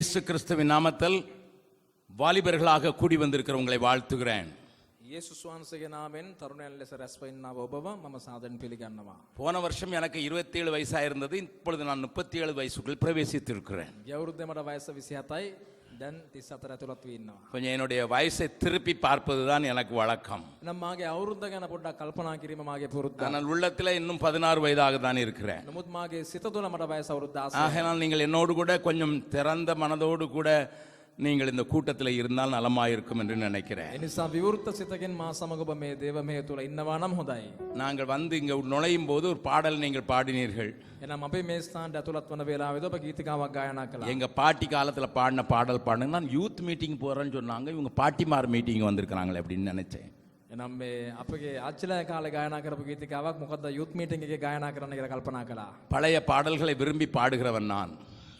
இயேசு கிறிஸ்துவின் நாமத்தில் வாலிபர்களாக கூடி வந்திருக்கிற உங்களை வாழ்த்துகிறேன். යේසුස් වහන්සේගේ නාමයෙන් තරුණයන් ලෙස රැස් වෙන්නා ඔබව මම සාදරයෙන් පිළිගන්නවා. போன வருஷம் எனக்கு 27 வயசாக இருந்தது. இப்பொழுது நான் 37 வயசுக்குள் பிரவேசித்திருக்கிறேன். ගිය අවුරුද්දේ මට වයස 27යි. දැන් 34 ඇතුළත් වී ඉන්නවා. கொஞ்சம் என்னுடைய வயசை திருப்பி பார்ப்பது தான் எனக்கு வழக்கம். නම් මාගේ අවුරුද්ද ගැන පොඩ්ඩක් කල්පනා කිරීම මාගේ පුරුද්ද. ஆனால் உள்ளத்தில் இன்னும் 16 வயதாக தான் இருக்கிறேன். නමුත් මාගේ සිත තුළ මට වයස අවුරුද්ද 16. ஆகையால் நீங்கள் என்னோடு கூட கொஞ்சம் திறந்த மனதோடு கூட நீங்கள் இந்த கூட்டத்தில் இருந்தால் நலமாயிருக்கும் என்று நினைக்கிறேன். ඒ නිසා විවෘත සිතකින් මා සමග ඔබ මේ දේවමය තුළ ඉන්නවා නම් හොඳයි. நாங்கள் வந்து இங்கே நுழையும் போது ஒரு பாடல் நீங்கள் பாடினீர்கள். එනම් අපේ මේ ස්ථානට ඇතුළත් වන වේලාවේදී ඔබ ගීතිකාවක් ගායනා කළා. எங்க பாட்டி காலத்துல பாடின பாடல் பாடுங்க. நான் யூத் மீட்டிங் போறேன்னு சொன்னாங்க. இவங்க பாட்டிமார் மீட்டிங் வந்திருக்கிறாங்களே அப்படின்னு நினைச்சேன். එනම් මේ අපගේ ආච්චිලා කාලේ ගායනා කරපු ගීතිකාවක් මොකද්ද යූත් මීටින් එකේ ගායනා කරන්න කියලා කල්පනා කළා. பழைய பாடல்களை விரும்பி பாடுகிறவன் நான்.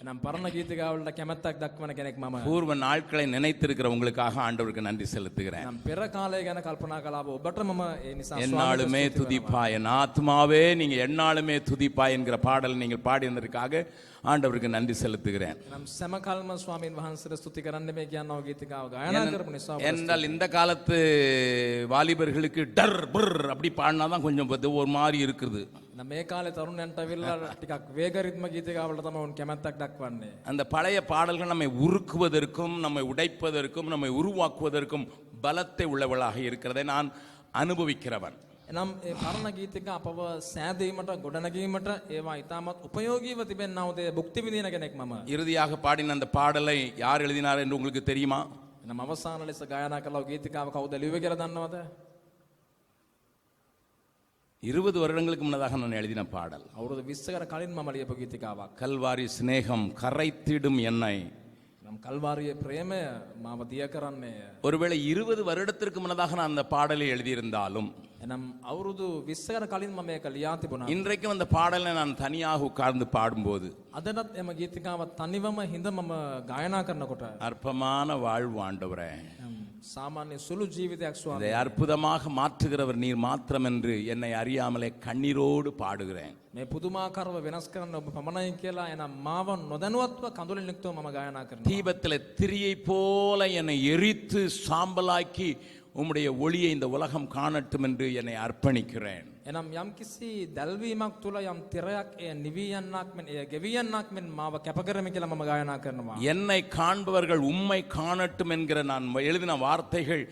එනම් පරණ ගීතිකාවලට කැමැත්තක් දක්වන කෙනෙක් මම. பூர்வ நாட்களை நினைத்திருக்கிற உங்களுக்காக ஆண்டவருக்கு நன்றி செலுத்துகிறேன். එනම් පෙර කාලය ගැන කල්පනා කළා ඔබට මම ඒ නිසා என்னாலுமே துதிப்பாய் என் ஆத்மாவே நீங்க என்னாலுமே துதிப்பாய் என்கிற பாடல் நீங்கள் பாடினதற்காக ஆண்டவருக்கு நன்றி செலுத்துகிறேன். එනම් සෑම කල්ම ස්වාමීන් වහන්සේට ස්තුති කරන්න මේ කියනවා ගීතිකාව ගායනා කරපු නිසා. என்றால் இந்த காலத்து வாலிபர்களுக்கு டர் பர் அப்படி பாடினாதான் கொஞ்சம் ஒரு மாதிரி இருக்குது. එනම් මේ කාලේ තරුණයන්ට අවිල්ලා ටිකක් වේග රිද්ම ගීතිකාවලට තමයි උන් කැමැත්තක් දක්වන්නේ. அந்த பழைய பாடல்கள் நம்மை உருக்குவதற்கும் நம்மை உடைப்பதற்கும் நம்மை உருவாக்குவதற்கும் பலத்தை உள்ளவளாக இருக்கிறதை நான் அனுபவிக்கிறவன். එනම් ඒ පරණ ගීතික අපව සෑදීමට ගොඩනැගීමට ඒවා ඉතාමත් උපයෝගීව තිබෙනා උදේ භුක්ති විඳින කෙනෙක් මම. இறுதியாக பாடின அந்த பாடலை யார் எழுதினார் என்று உங்களுக்கு தெரியுமா? එනම් අවසාන ලෙස ගායනා කළා ගීතිකාව කවුද ලිව්වේ කියලා දන්නවද? 20 வருடங்களுக்கு முன்னதாக நான் எழுதின பாடல். අවුරුදු 20කට කලින් මම ලියපු ගීතිකාවක්. கல்வாரி சிநேகம் கரைத்திடும் என்னை. එනම් කල්වාරියේ ප්‍රේමය මාව දිය කරන්නේ. ஒருவேளை 20 வருடத்திற்கு முன்னதாக நான் அந்த பாடலை எழுதியிருந்தாலும் එනම් අවුරුදු 20කට කලින් මම මේක ලියා තිබුණා. இன்றைக்கும் அந்த பாடலை நான் தனியாக உட்கார்ந்து பாடும்போது අදටත් එම ගීතිකාව තනිවම හිඳ මම ගායනා කරනකොට அற்பமான வாழ்வு ஆண்டவரே, සාමාන්‍ය සුළු ජීවිතයක් ස්වාමී. இதை அற்புதமாக மாற்றுகிறவர் நீர் மாத்திரம் என்று என்னை அறியாமலே கண்ணீரோடு பாடுகிறேன். මේ පුදුමාකාරව වෙනස් කරන්න ඔබ පමණයි කියලා එනම් මාව නොදැනුවත්ව කඳුලින් යුක්තව මම ගායනා කරනවා. தீபத்தில் திரியை போல என்னை எரித்து சாம்பலாக்கி உம்முடைய ஒளியை இந்த உலகம் காணட்டும் என்று என்னை அர்ப்பணிக்கிறேன். එනම් යම්කිසි දැල්වීමක් තුළ යම් තිරයක් එය නිවී යන්නක් මෙන් එය ගෙවී යන්නක් මෙන් මාව කැප කරමි කියලා මම ගායනා කරනවා. என்னை காண்பவர்கள் உம்மை காணட்டும் என்கிற நான் எழுதின வார்த்தைகள்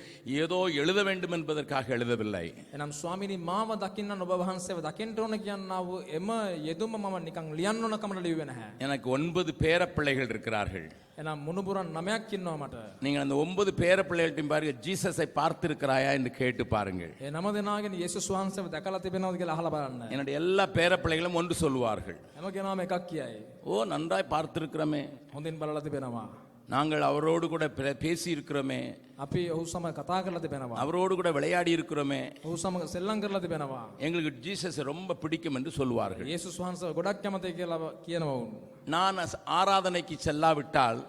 ஏதோ எழுத வேண்டும் என்பதற்காக எழுதவில்லை. එනම් ස්වාමීනි මාව දකින්න ඔබ වහන්සේව දකින්න ඕන කියනා වූ එම යෙදුම මම නිකන් ලියන්න ඕන කමට ලියුවේ නැහැ. எனக்கு 9 பேரப்பிள்ளைகள் இருக்கிறார்கள். එනම් මුණුබුරන් 9ක් ඉන්නවා මට. நீங்கள் அந்த 9 பேரப்பிள்ளைகள்ட்டையும் பாருங்க, ஜீசஸை பார்த்திருக்கிறாயா என்று கேட்டு பாருங்கள். ඒ 9 දෙනාගෙන යේසුස් වහන්සේව දැකලා තිබෙනවද කියලා අහලා බලන්න. என்னுடைய எல்லா பேரப்பிள்ளைகளும் ஒன்று சொல்லுவார்கள், හැම කෙනාම එකක් කියයි. ஓ நன்றாய் பார்த்திருக்கிறோமே, හොඳින් බලලා තිබෙනවා. நாங்கள் அவரோடு கூட பேசி இருக்கிறோமே, අපි ඔහු සමග කතා කරලා තිබෙනවා. அவரோடு கூட விளையாடி இருக்கிறோமே, ඔහු සමග සෙල්ලම් කරලා තිබෙනවා. எங்களுக்கு ஜீசஸ் ரொம்ப பிடிக்கும் என்று சொல்லுவார்கள். යේසුස් වහන්සේව ගොඩක් කැමතියි කියලා කියනවා වුන්. நான் ஆராதனைக்கு செல்லாவிட்டால்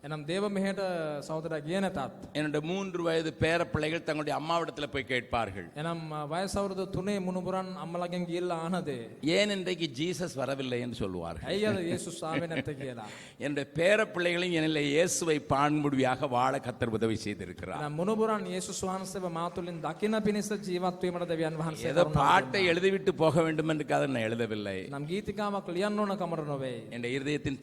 එනම් දේව මෙහෙට සහෝදරයා ගියේ නැතත් என்னுடைய 3 வயது பேரப்பிள்ளைகள் தங்களுடைய அம்மாவிடத்தில் போய் கேட்பார்கள், එනම් වයස අවුරුදු 3 මුණුබුරන් අම්මලාගෙන් ගිහිල්ලා අහනදේ ஏன் இன்றைக்கு ஜீசஸ் வரவில்லை என்று சொல்லுவார்கள். ඇයි අද යේසුස් ආවේ නැත්තේ කියලා. என்னுடைய பேரப்பிள்ளைகளையும் என்னில் இயேசுவை பாண்முடியாக வாழ கர்த்தர் உதவி செய்திருக்கிறார். එනම් මුණුබුරන් යේසුස් වහන්සේව මා තුළින් දකින පිණිස ජීවත් වීමට දෙවියන් වහන්සේ ஏதோ பாட்டை எழுதிவிட்டு போக வேண்டும் என்று நான் எழுதவில்லை. නම් ගීතිකාවක් ලියන්න ඕන කමර නොවේ. என்னுடைய இருதயத்தின்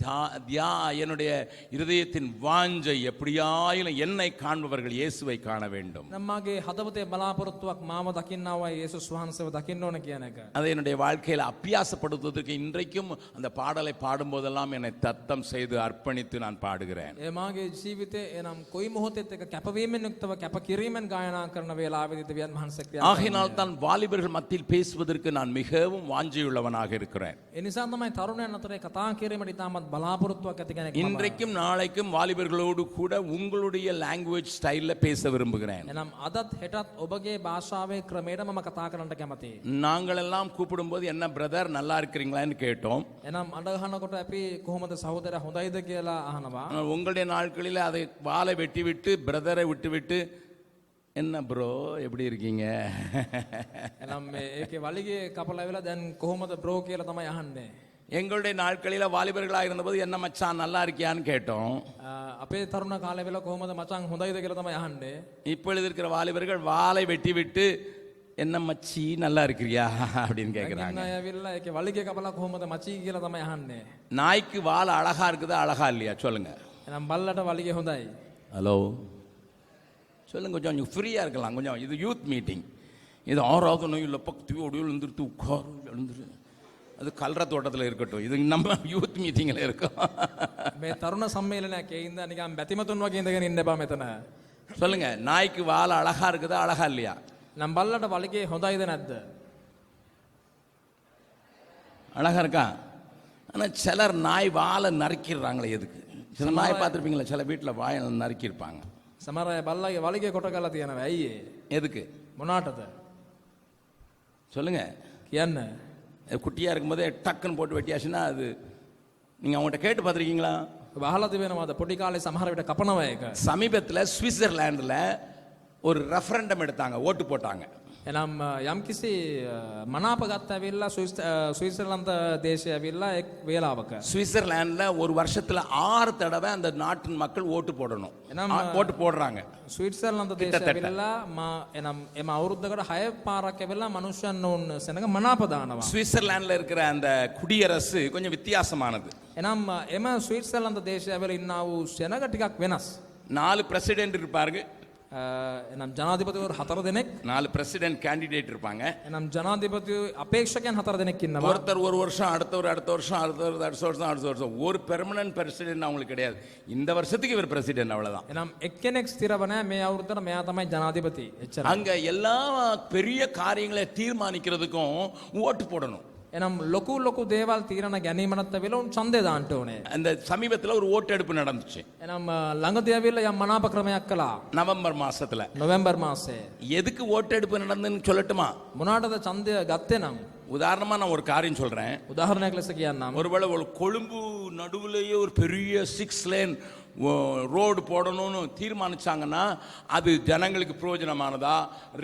என்னுடைய இருதயத்தின் வாஞ்சை எப்படியாயிலும் என்னை காண்பவர்கள் இயேசுவை காண வேண்டும். නම් මාගේ හදවතේ බලාපොරොත්තුවක් මාව දකින්නා අය යේසුස් වහන්සේව දකින්න ඕන කියන එක. அதை என்னுடைய வாழ்க்கையில் அபியாசப்படுத்துவதற்கு இன்றைக்கும் அந்த பாடலை பாடும்போதெல்லாம் என்னை தத்தம் செய்து அர்ப்பணித்து நான் பாடுகிறேன். ඒ මාගේ ජීවිතේ එනම් කොයි මොහොතෙත් එක කැපවීමෙන් යුක්තව කැප කිරීමෙන් ගායනා කරන වේලාවෙදී දෙවියන් වහන්සේ ක්‍රියා ஆகையினால் தான் வாலிபர்கள் மத்தியில் பேசுவதற்கு நான் மிகவும் வாஞ்சியுள்ளவனாக இருக்கிறேன். ඒ නිසා තමයි තරුණයන් අතරේ කතා කිරීමට ඉතාමත් බලාපොරොත්තුවක් ඇති කෙනෙක් මම. இன்றைக்கும் நாளைக்கும் வாலிபர்களோடு கூட உங்களுடைய லாங்குவேஜ் ஸ்டைல்ல பேச விரும்புகிறேன். එනම් අදත් හෙටත් ඔබගේ භාෂාවේ ක්‍රමයට මම කතා කරන්නට කැමතියි. நாங்கள் எல்லாம் கூப்பிடும்போது என்ன பிரதர் நல்லா இருக்கிறீங்களான்னு கேட்டோம். එනම් අඬගහනකොට අපි කොහොමද සහෝදරයා හොඳයිද කියලා අහනවා. ஆனால் உங்களுடைய நாட்களில் அதை வாளை வெட்டி விட்டு பிரதரை விட்டு விட்டு என்ன ப்ரோ எப்படி இருக்கீங்க එනම් මේ ඒකේ වලිගේ කපලා වෙලා දැන් කොහොමද බ්‍රෝ කියලා තමයි අහන්නේ. எங்களுடைய நாட்களில வாலிபர்களாக இருந்தபோது என்ன மச்சான் நல்லா இருக்கியான்னு கேட்டோம். අපේ තරුණ කාලේ වෙලා කොහොමද මචං හොඳයිද කියලා තමයි අහන්නේ. இப்பொழுது இருக்கிற வாலிபர்கள் வாலை வெட்டி விட்டு என்ன மச்சி நல்லா இருக்கிறியா அப்படின்னு கேட்குறாங்க. අය ඇවිල්ලා ඒකේ වලිගේ කපලා කොහොමද මචී කියලා තමයි අහන්නේ. நாய்க்கு வால் அழகா இருக்குதா அழகா இல்லையா சொல்லுங்க. එහෙනම් බල්ලට වලිගේ හොඳයි. ஹலோ சொல்லுங்க, கொஞ்சம் ஃப்ரீயாக இருக்கலாம். கொஞ்சம் இது யூத் மீட்டிங், இது 6வது நோயில் பக்தியோடு எழுந்துருத்து உட்காரு எழுந்துரு, அது கல்ற தோட்டத்தில் இருக்கட்டும், இது நம்ம யூத் மீட்டிங்கில் இருக்கோம். මේ තරුණ සම්මේලනයක් ඒ ඉඳන් නිකන් බැතිමතුන් වගේ ඉඳගෙන ඉන්න බෑ මෙතන. சொல்லுங்க, நாய்க்கு வால் அழகா இருக்குதா அழகா இல்லையா? නම් බල්ලට වලිගේ හොඳයිද නැද්ද? அழகா இருக்கா? ஆனால் சிலர் நாய் வாலை நறுக்கிடுறாங்களே எதுக்கு? சில நாய் பார்த்துருப்பீங்களா, சில வீட்டில் வாயை நறுக்கியிருப்பாங்க. සමහර අය බල්ලගේ වලිගේ කොට කරලා තියෙනවා. ඇයි ඒ? எதுக்கு මොනාටද? சொல்லுங்க. කියන්න. குட்டியாக இருக்கும்போதே டக்குன்னு போட்டு வெட்டியாச்சுன்னா அது நீங்கள் அவங்கள்ட்ட கேட்டு பார்த்துருக்கீங்களா? බහලා තිබෙනවාද පොඩි කාලේ සමහර විට කපනවා ඒක. சமீபத்தில் சுவிட்சர்லாண்டில் ஒரு ரெஃபரண்டம் எடுத்தாங்க, ஓட்டு போட்டாங்க. එනම් යම්කිසි මනාප ගත්ත ඇවිල්ලා ස්විට්සර්ලන්ත දේශය ඇවිල්ලා එක් වේලාවක சுவிட்சர்லாண்டில் ஒரு வருஷத்தில் 6 தடவை அந்த நாட்டின் மக்கள் ஓட்டு போடணும். ஓட்டு போடுறாங்க. ස්විට්සර්ලන්ත දේශය ඇවිල්ලා එනම් එම අවුරුද්දකට 6 පාරක් ඇවිල්ලා මනුෂ්‍යයන් උන් සෙනඟ මනාප දානවා. சுவிட்சர்லாண்டில் இருக்கிற அந்த குடியரசு கொஞ்சம் வித்தியாசமானது. එනම් එම ස්විට්සර්ලන්ත දේශය ඇවිල්ලා ඉන්නා වූ සෙනඟ ටිකක් වෙනස්. 4 பிரசிடென்ட் இருப்பாங்க. එනම් ජනාධිපතිවරු 4 දෙනෙක්. 4 பிரசிடென்ட் கேண்டிடேட் இருப்பாங்க. එනම් ජනාධිපති අපේක්ෂකයන් 4 දෙනෙක් ඉන්නවා. ஒருத்தர் ஒரு வருஷம், அடுத்த வருஷம், அடுத்த வருஷம். ஒரு பெர்மனன்ட் பிரசிடென்ட் அவங்களுக்கு கிடையாது. இந்த வருஷத்துக்கு இவர் பிரசிடென்ட், அவ்வளவுதான். එනම් එක්කෙනෙක් ස්ථිරව නැහැ. මේ අවුරුද්දට මෙයා තමයි ජනාධිපති. එච්චරයි. அங்க எல்லா பெரிய காரியங்களை தீர்மானிக்கிறதுக்கும் ஓட்டு போடணும். එනම් ලොකු ලොකු දේවල් තීරණ ගැනීමකට වෙලා උන් ඡන්දය දාන්න ඕනේ. அந்த சமீபத்தில் ஒரு ஓட்டெடுப்பு நடந்துச்சு. එනම් ළඟදී ඇවිල්ලා යම් මනාප ක්‍රමයක් කළා. நவம்பர் மாசத்துல. නොවැම්බර් මාසයේ. எதுக்கு ஓட்டெடுப்பு நடந்துன்னு சொல்லட்டுமா? මොනවාටද ඡන්දය ගත්තේ නම්? உதாரணமா நான் ஒரு காரியம் சொல்றேன். උදාහරණයක් ලෙස කියන්නම්. ஒருவேளை ஒரு கொழும்பு நடுவுலயே ஒரு பெரிய 6 லேன் ரோடு போடணும்னு தீர்மானிச்சாங்கன்னா அது ஜனங்களுக்கு பிரயோஜனமானதா,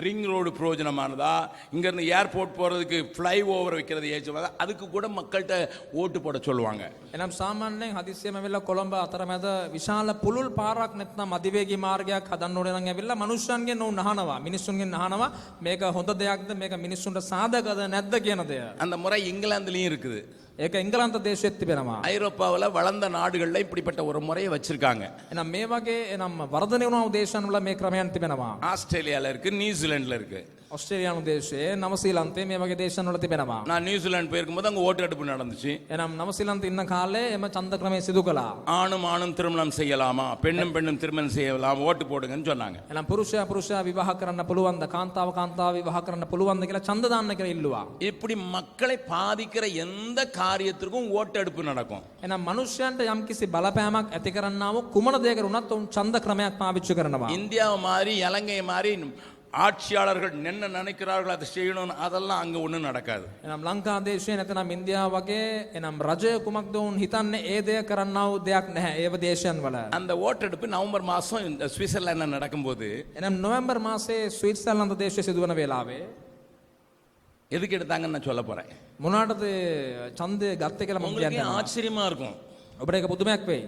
ரிங் ரோடு பிரயோஜனமானதா, இங்கேருந்து ஏர்போர்ட் போகிறதுக்கு ஃப்ளை ஓவர் வைக்கிறது ஏற்றுவதா, அதுக்கு கூட மக்கள்கிட்ட ஓட்டு போட சொல்லுவாங்க. එනම් සාමාන්‍යයෙන් හදිස්සියම ඇවිල්ලා කොළඹ අතරමැද විශාල පුළුල් පාරක් නැත්නම් අධිවේගී මාර්ගයක් හදන්න ඕනේ නම් ඇවිල්ලා මනුෂ්‍යයන්ගෙන් උන් අහනවා, මිනිස්සුන්ගෙන් අහනවා මේක හොඳ දෙයක්ද, මේක මිනිස්සුන්ට සාධකද නැද්ද කියන දේ. அந்த முறை இங்கிலாந்துலேயும் இருக்குது. ඒක එංගලන්ත දේශෙත් තිබෙනවා. ஐரோப்பாவில் வளர்ந்த நாடுகளில் இப்படிப்பட்ட ஒரு முறையை வச்சிருக்காங்க. එනම් මේ වගේ එනම් වර්ධනය වුණා වූ දේශන් වල මේ ක්‍රමයන් තිබෙනවා. ஆஸ்திரேலியாவில் இருக்கு, நியூசிலாண்டில் இருக்கு. ඔස්ට්‍රේලියානු දේශයේ, නවසීලන්තයේ මේ වගේ දේශන් වල තිබෙනවා. நான் நியூசிலாந்து போயிருக்கும்போது அங்கே ஓட்டெடுப்பு நடந்துச்சு. එනම් නවසීලන්තේ ඉන්න කාලේ එම ඡන්ද ක්‍රමය සිදු කළා. ஆணும் ஆணும் திருமணம் செய்யலாமா, பெண்ணும் பெண்ணும் திருமணம் செய்யலாம், ஓட்டு போடுங்கன்னு சொன்னாங்க. එනම් පුරුෂයා පුරුෂයා විවාහ කරන්න පුළුවන්ද, කාන්තාව කාන්තාව විවාහ කරන්න පුළුවන්ද කියලා ඡන්ද දාන්න කියලා ඉල්ලුවා. இப்படி மக்களை பாதிக்கிற எந்த காரியத்திற்கும் ஓட்டெடுப்பு நடக்கும். එනම් මනුෂ්‍යයන්ට යම්කිසි බලපෑමක් ඇති කරන්නා වූ කුමන දෙයකට උනත් උන් ඡන්ද ක්‍රමයක් පාවිච්චි කරනවා. இந்தியாவை மாதிரி இலங்கை மாதிரி ஆட்சியாளர்கள் என்ன நினைக்கிறார்கள் அதை செய்யணும், அதெல்லாம் அங்க ஒண்ணும் நடக்காது. එනම් ලංකා දේශයේ නැත්නම් ඉන්දියාව වගේ එනම් රජය කුමක්ද උන් හිතන්නේ ඒ දෙය කරන්නා වූ දෙයක් නැහැ ඒව දේශයන් වල. அந்த ஓட்டெடுப்பு நவம்பர் மாசம் இந்த சுவிட்சர்லாந்துல நடக்கும்போது එනම් නොවැම්බර් මාසයේ ස්විට්සර්ලන්ත දේශයේ සිදුවන වේලාවේ எதுக்கு எடுத்தாங்கன்னு நான் சொல்ல போறேன். මොනවාටද ඡන්දය ගත්තේ කියලා මම உங்களுக்கு කියන්නම්. ஆச்சரியமா இருக்கும். ඔබට ඒක පුදුමයක් වෙයි.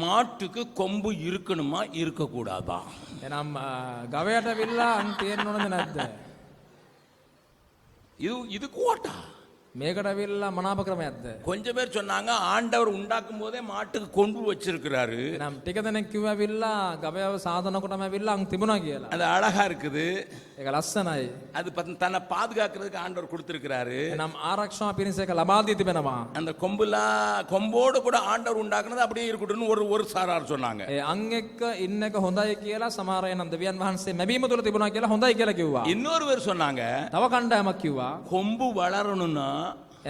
மாட்டுக்கு கொம்பு இருக்கணுமா இருக்க கூடாதா? එනම් ගවයට විල්ලා අන් තියෙන්න ඕනද නැද්ද? இதுக்கு ஓட்டா? මේකට විල්ලා මනාප ක්‍රමයක්ද? கொஞ்சம் பேர் சொன்னாங்க ஆண்டவர் உண்டாக்கும் போதே மாட்டுக்கு கொம்பு வச்சிருக்கிறாரு. එනම් ටික දෙනෙක් කිව්වා විල්ලා ගවයව සාධන කොටම විල්ලා අන් තිබුණා කියලා. அது அழகா இருக்குது. ඒක ලස්සනයි. அது தன்னை பாதுகாக்கிறதுக்கு ஆண்டவர் கொடுத்திருக்கிறாரு. එනම් ආරක්ෂාව පිණිස ඒක ලබා දී තිබෙනවා. அந்த கொம்போடு கூட ஆண்டவர் உண்டாக்குனது அப்படியே இருக்கட்டும்னு ஒரு சாரார் சொன்னாங்க. ඒ අන් එක්ක ඉන්න එක හොඳයි කියලා සමහර අය නම් දෙවියන් වහන්සේ මැබීම තුල තිබුණා කියලා හොඳයි කියලා කිව්වා. இன்னொருவர் சொன்னாங்க තව කණ්ඩායමක් කිව්වා கொம்பு வளரணும்னா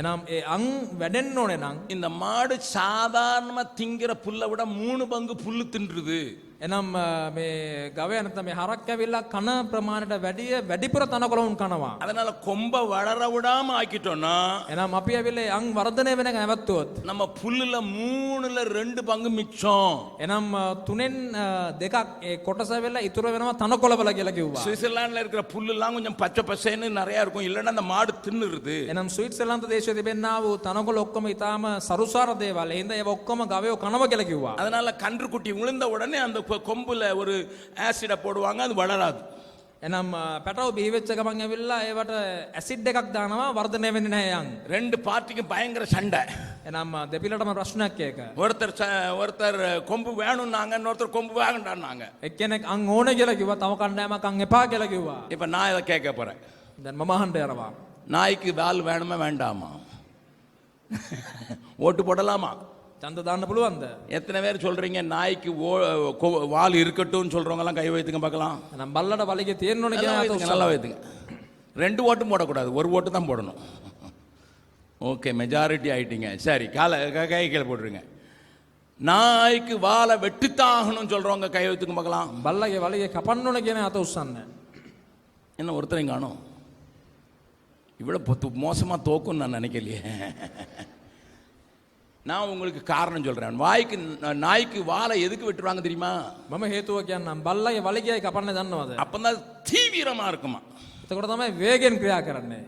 එනම් ඒ අන් වැඩෙන්න ඕනේ නම් இந்த மாடு சாதாரணமா திங்கிற புல்லை விட 3 பங்கு புல்லு தின்றுது. එනම් මේ ගවයා නැත්නම් මේ හරක් ඇවිල්ලා කන ප්‍රමාණයට වැඩිපුර තනකොළ කනවා. அதனால கொம்ப வளர விடாம ஆக்கிட்டோம்னா එනම් අපි ඇවිල්ලා යන් වර්ධනය වෙන එක නැවතුවොත් நம்ம புல்லுல 3ல 2 பங்கு மிச்சம். එනම් තුනෙන් දෙකක් ඒ කොටස වෙලා ඉතුරු වෙනවා තනකොළවල කියලා කිව්වා. சுவிட்சர்லாந்துல இருக்கிற புல்லுலாம் கொஞ்சம் பச்சை பசேன்னு நிறைய இருக்கும், இல்லைன்னா அந்த மாடு தின்னுருது. එනම් ස්විට්සර්ලන්ත දේශයේ තිබෙනා වූ තනකොළ ඔක්කොම ඊටාම සරුසාර දේවල්. ඒ හින්දා ඒව ඔක්කොම ගවයෝ කනවා කියලා කිව්වා. அதனால கன்றுக்குட்டி விழுந்த உடனே அந்த கொம்புல ஒரு ஆசிட போடுவாங்க, அது வளராது. එනම් පැටව බිහි වෙච්ච ගමන් ඇවිල්ලා ඒවට ඇසිඩ් එකක් දානවා, වර්ධනය වෙන්නේ නැහැ යන්. ரெண்டு பார்ட்டிக்கும் பயங்கர சண்டை. එනම් දෙපිලටම ප්‍රශ්නයක් ඒක. ஒருத்தர் கொம்பு வேணும்னாங்க, இன்னொருத்தர் கொம்பு வேண்டாம்னாங்க. එක්කෙනෙක් අං ඕනේ කියලා කිව්වා, තව කණ්ඩායමක් අං එපා කියලා කිව්වා. இப்ப நான் இதை கேட்க போறேன். දැන් මම අහන්න යනවා. நாய்க்கு வால் வேணுமா வேண்டாமா? ஓட்டு போடலாமா? ඡන්ද දාන්න පුළුවන්ද? எத்தனை பேர் சொல்றீங்க நாய்க்கு வால் இருக்கட்டும் சொல்றவங்க எல்லாம் கை வைத்துங்க பார்க்கலாம். එනම් බල්ලට වලිගේ තියෙන්න ඕනේ நல்லா කියලා வைத்துங்க, நல்லா வைத்துங்க. 2 ஓட்டும் போடக்கூடாது, ஒரு ஓட்டு தான் போடணும். ஓகே, மெஜாரிட்டி ஆயிட்டீங்க. சரி, கை கீழே போட்டுருங்க. நாய்க்கு வாலை வெட்டித்தாகணும் சொல்றவங்க கை வைத்துங்க பார்க்கலாம். බල්ලගේ වලිගේ කපන්න ඕනේ කියන අත උස්සන්න. என்ன ஒருத்தரையும் காணும். இவ்வளவு மோசமா தோக்கும் நான் நினைக்கலையே. நான் உங்களுக்கு காரணம் சொல்றேன். நாய்க்கு வாலை எதுக்கு வெட்டுறாங்க தெரியுமா? මම හේතුව කියන්නම්. බල්ලගේ වලිගයයි කපන්නේ දන්නවද? அப்பதான் தீவிரமா இருக்குமா. එතකොට තමයි වේගෙන් ක්‍රියා කරන්නේ.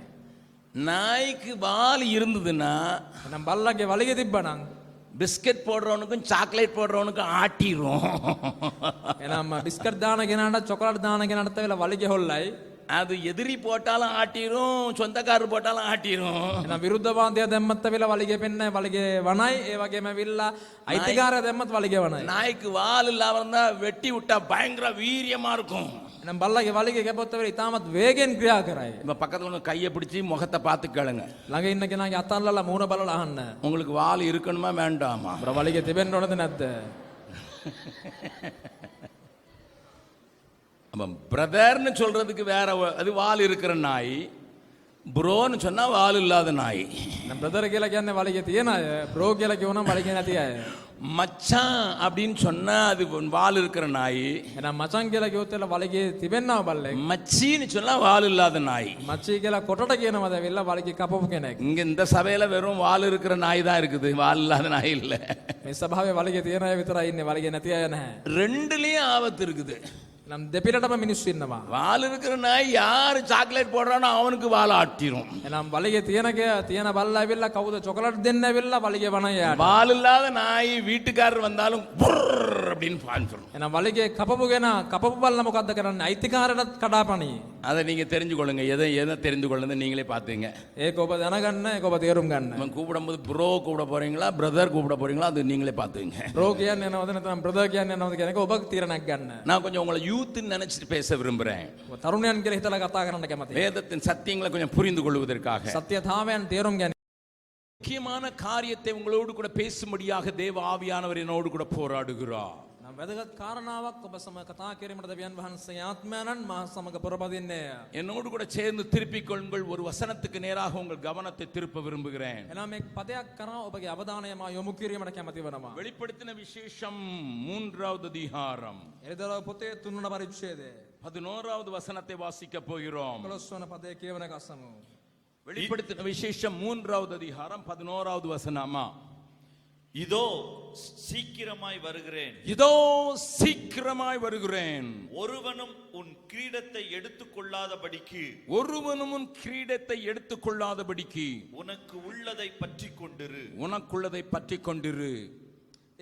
நாய்க்கு வால் இருந்ததுன்னா එනම් බල්ලගේ වලිගේ තිබ්බනම් பிஸ்கட் போடுறவனுக்கும் சாக்லேட் போடுறவனுக்கும் ஆட்டிரும். එනම් බිස්කට් දාන කෙනාට චොකලට් දාන කෙනාට වෙලා වලිගේ හොල්ලයි. அது எதிரி போட்டாலும் ஆட்டிரும், சொந்தக்காரர் போட்டாலும் ஆட்டிரும். එනම් විරුද්ධවාදය දැම්මත් වෙලා වලිගේ පෙන්නේ වලිගේ වනයි. ඒ වගේම ඇවිල්ලා අයිතිකාරය දැම්මත් වලිගේ වනයි. நாய்க்கு வால் இல்லாம இருந்தா வெட்டி விட்டா பயங்கர வீரியமா இருக்கும். එනම් බල්ලගේ වලිගේ කැපොත් වෙලා ඉතාමත් වේගෙන් ක්‍රියා කරයි. இப்ப பக்கத்துல உள்ள கையை பிடிச்சி முகத்தை பார்த்து கேளுங்க. ළඟ ඉන්න කෙනාගේ අතල්ලලා මූණ බලලා අහන්න. உங்களுக்கு வால் இருக்கணுமா வேண்டாமா? බර වලිගේ තිබෙන්න ඕනද නැද්ද? பிரதர்னு சொல்றதுக்கு வேற, அது வால் இருக்கிற நாய். ப்ரோன்னு சொன்னா வால் இல்லாத நாய். නම් බ්‍රදර් කියලා කියන්නේ වලිගේ තියෙන අය. බ්‍රෝ කියලා කියවනම් වලිගේ නැති අය. மச்சான் அப்படின்னு சொன்னா அது வால் இருக்கிற நாய். එනම් මචං කියලා කිව්වොත් එල වලිගේ තිබෙන්නව බල්ලෙක්. மச்சின்னு சொன்னா வால் இல்லாத நாய். මච්චි කියලා කොටට කියනවද වෙලා වලිගේ කපපු කෙනෙක්. இங்க இந்த சபையில வெறும் வால் இருக்கிற நாய் தான் இருக்குது, வால் இல்லாத நாய் இல்ல. මේ සභාවේ වලිගේ තියෙන අය විතරයි ඉන්නේ, වලිගේ නැති අය නැහැ. ரெண்டுலயும் ஆபத்து இருக்குது. නම් දෙපිලටම මිනිස්සු ඉන්නවා. வால் இருக்கிற நாய் யாரு சாக்லேட் போடுறானோ அவனுக்கு வால் ஆட்டிரும். එනම් වලිගේ තියෙන බල්ලා ඇවිල්ලා කවුද චොකලට් දෙන්න ඇවිල්ලා වලිගේ වනයි යාට. வால் இல்லாத நாய் வீட்டுக்காரர் வந்தாலும் புர்ர் அப்படின்னு பாஞ்சிரும். එනම් වලිගේ කපපු කෙනා කපපු බල්ලා මොකද්ද කරන්නේ? අයිතිකාරයටත් කඩාපනි. அதை நீங்க தெரிஞ்சுக்கொள்ளுங்க. எதை தெரிந்து கொள்ளுங்க நீங்களே பார்த்துங்க. ඒක ඔබ දැනගන්න, ඒක ඔබ තේරුම් ගන්න. நம்ம கூப்பிடும்போது ப்ரோ கூப்பிட போறீங்களா, பிரதர் கூப்பிட போறீங்களா, அது நீங்களே பார்த்துங்க. බ්‍රෝ කියන්නේ නේද නැත්නම් බ්‍රදර් කියන්නේ නේද කියන එක ඔබ තීරණයක් ගන්න. நான் கொஞ்சம் உங்களை யூத்னு நினைச்சிட்டு பேச விரும்புறேன். ඔබ තරුණයන් කියලා හිතලා කතා කරන්න කැමතියි. வேதத்தின் சத்தியங்களை கொஞ்சம் புரிந்து கொள்வதற்காக. සත්‍යතාවයන් තේරුම් ගැනීම. முக்கியமான காரியத்தை உங்களோடு கூட பேசும்படியாக தேவ ஆவியானவர் என்னோடு கூட போராடுகிறார். නම් වැදගත් කාරණාවක් ඔබ සමග කතා කිරීමට දෙවියන් වහන්සේ ආත්මයන්න් මා සමග පොරපදින්නේ. என்னோடு கூட சேர்ந்து திருப்பிக் கொள்ளுங்கள். ஒரு வசனத்துக்கு நேராக உங்கள் கவனத்தை திருப்ப விரும்புகிறேன். එනම් එක් පදයක් කරා ඔබගේ අවධානය මා යොමු කිරීමට කැමති වෙනවා. வெளிப்படுத்தின விசேஷம் 3வது அதிகாரம் එළිදරව් පොතේ 3 වන පරිච්ඡේදය 11வது வசனத்தை வாசிக்க போகிறோம். 11 වන පදයේ කියවන කස්සමු. வெளிப்படுத்தின விசேஷம் 3வது அதிகாரம் 11வது வசனமா. இதோ சீக்கிரமாய் வருகிறேன், இதோ சீக்கிரமாய் வருகிறேன், ஒருவனும் உன் கிரீடத்தை எடுத்துக்கொள்ளாதபடிக்கு, ஒருவனும் உன் கிரீடத்தை எடுத்துக்கொள்ளாதபடிக்கு உனக்கு உள்ளதை பற்றி கொண்டிரு, உனக்குள்ளதை பற்றி கொண்டிரு.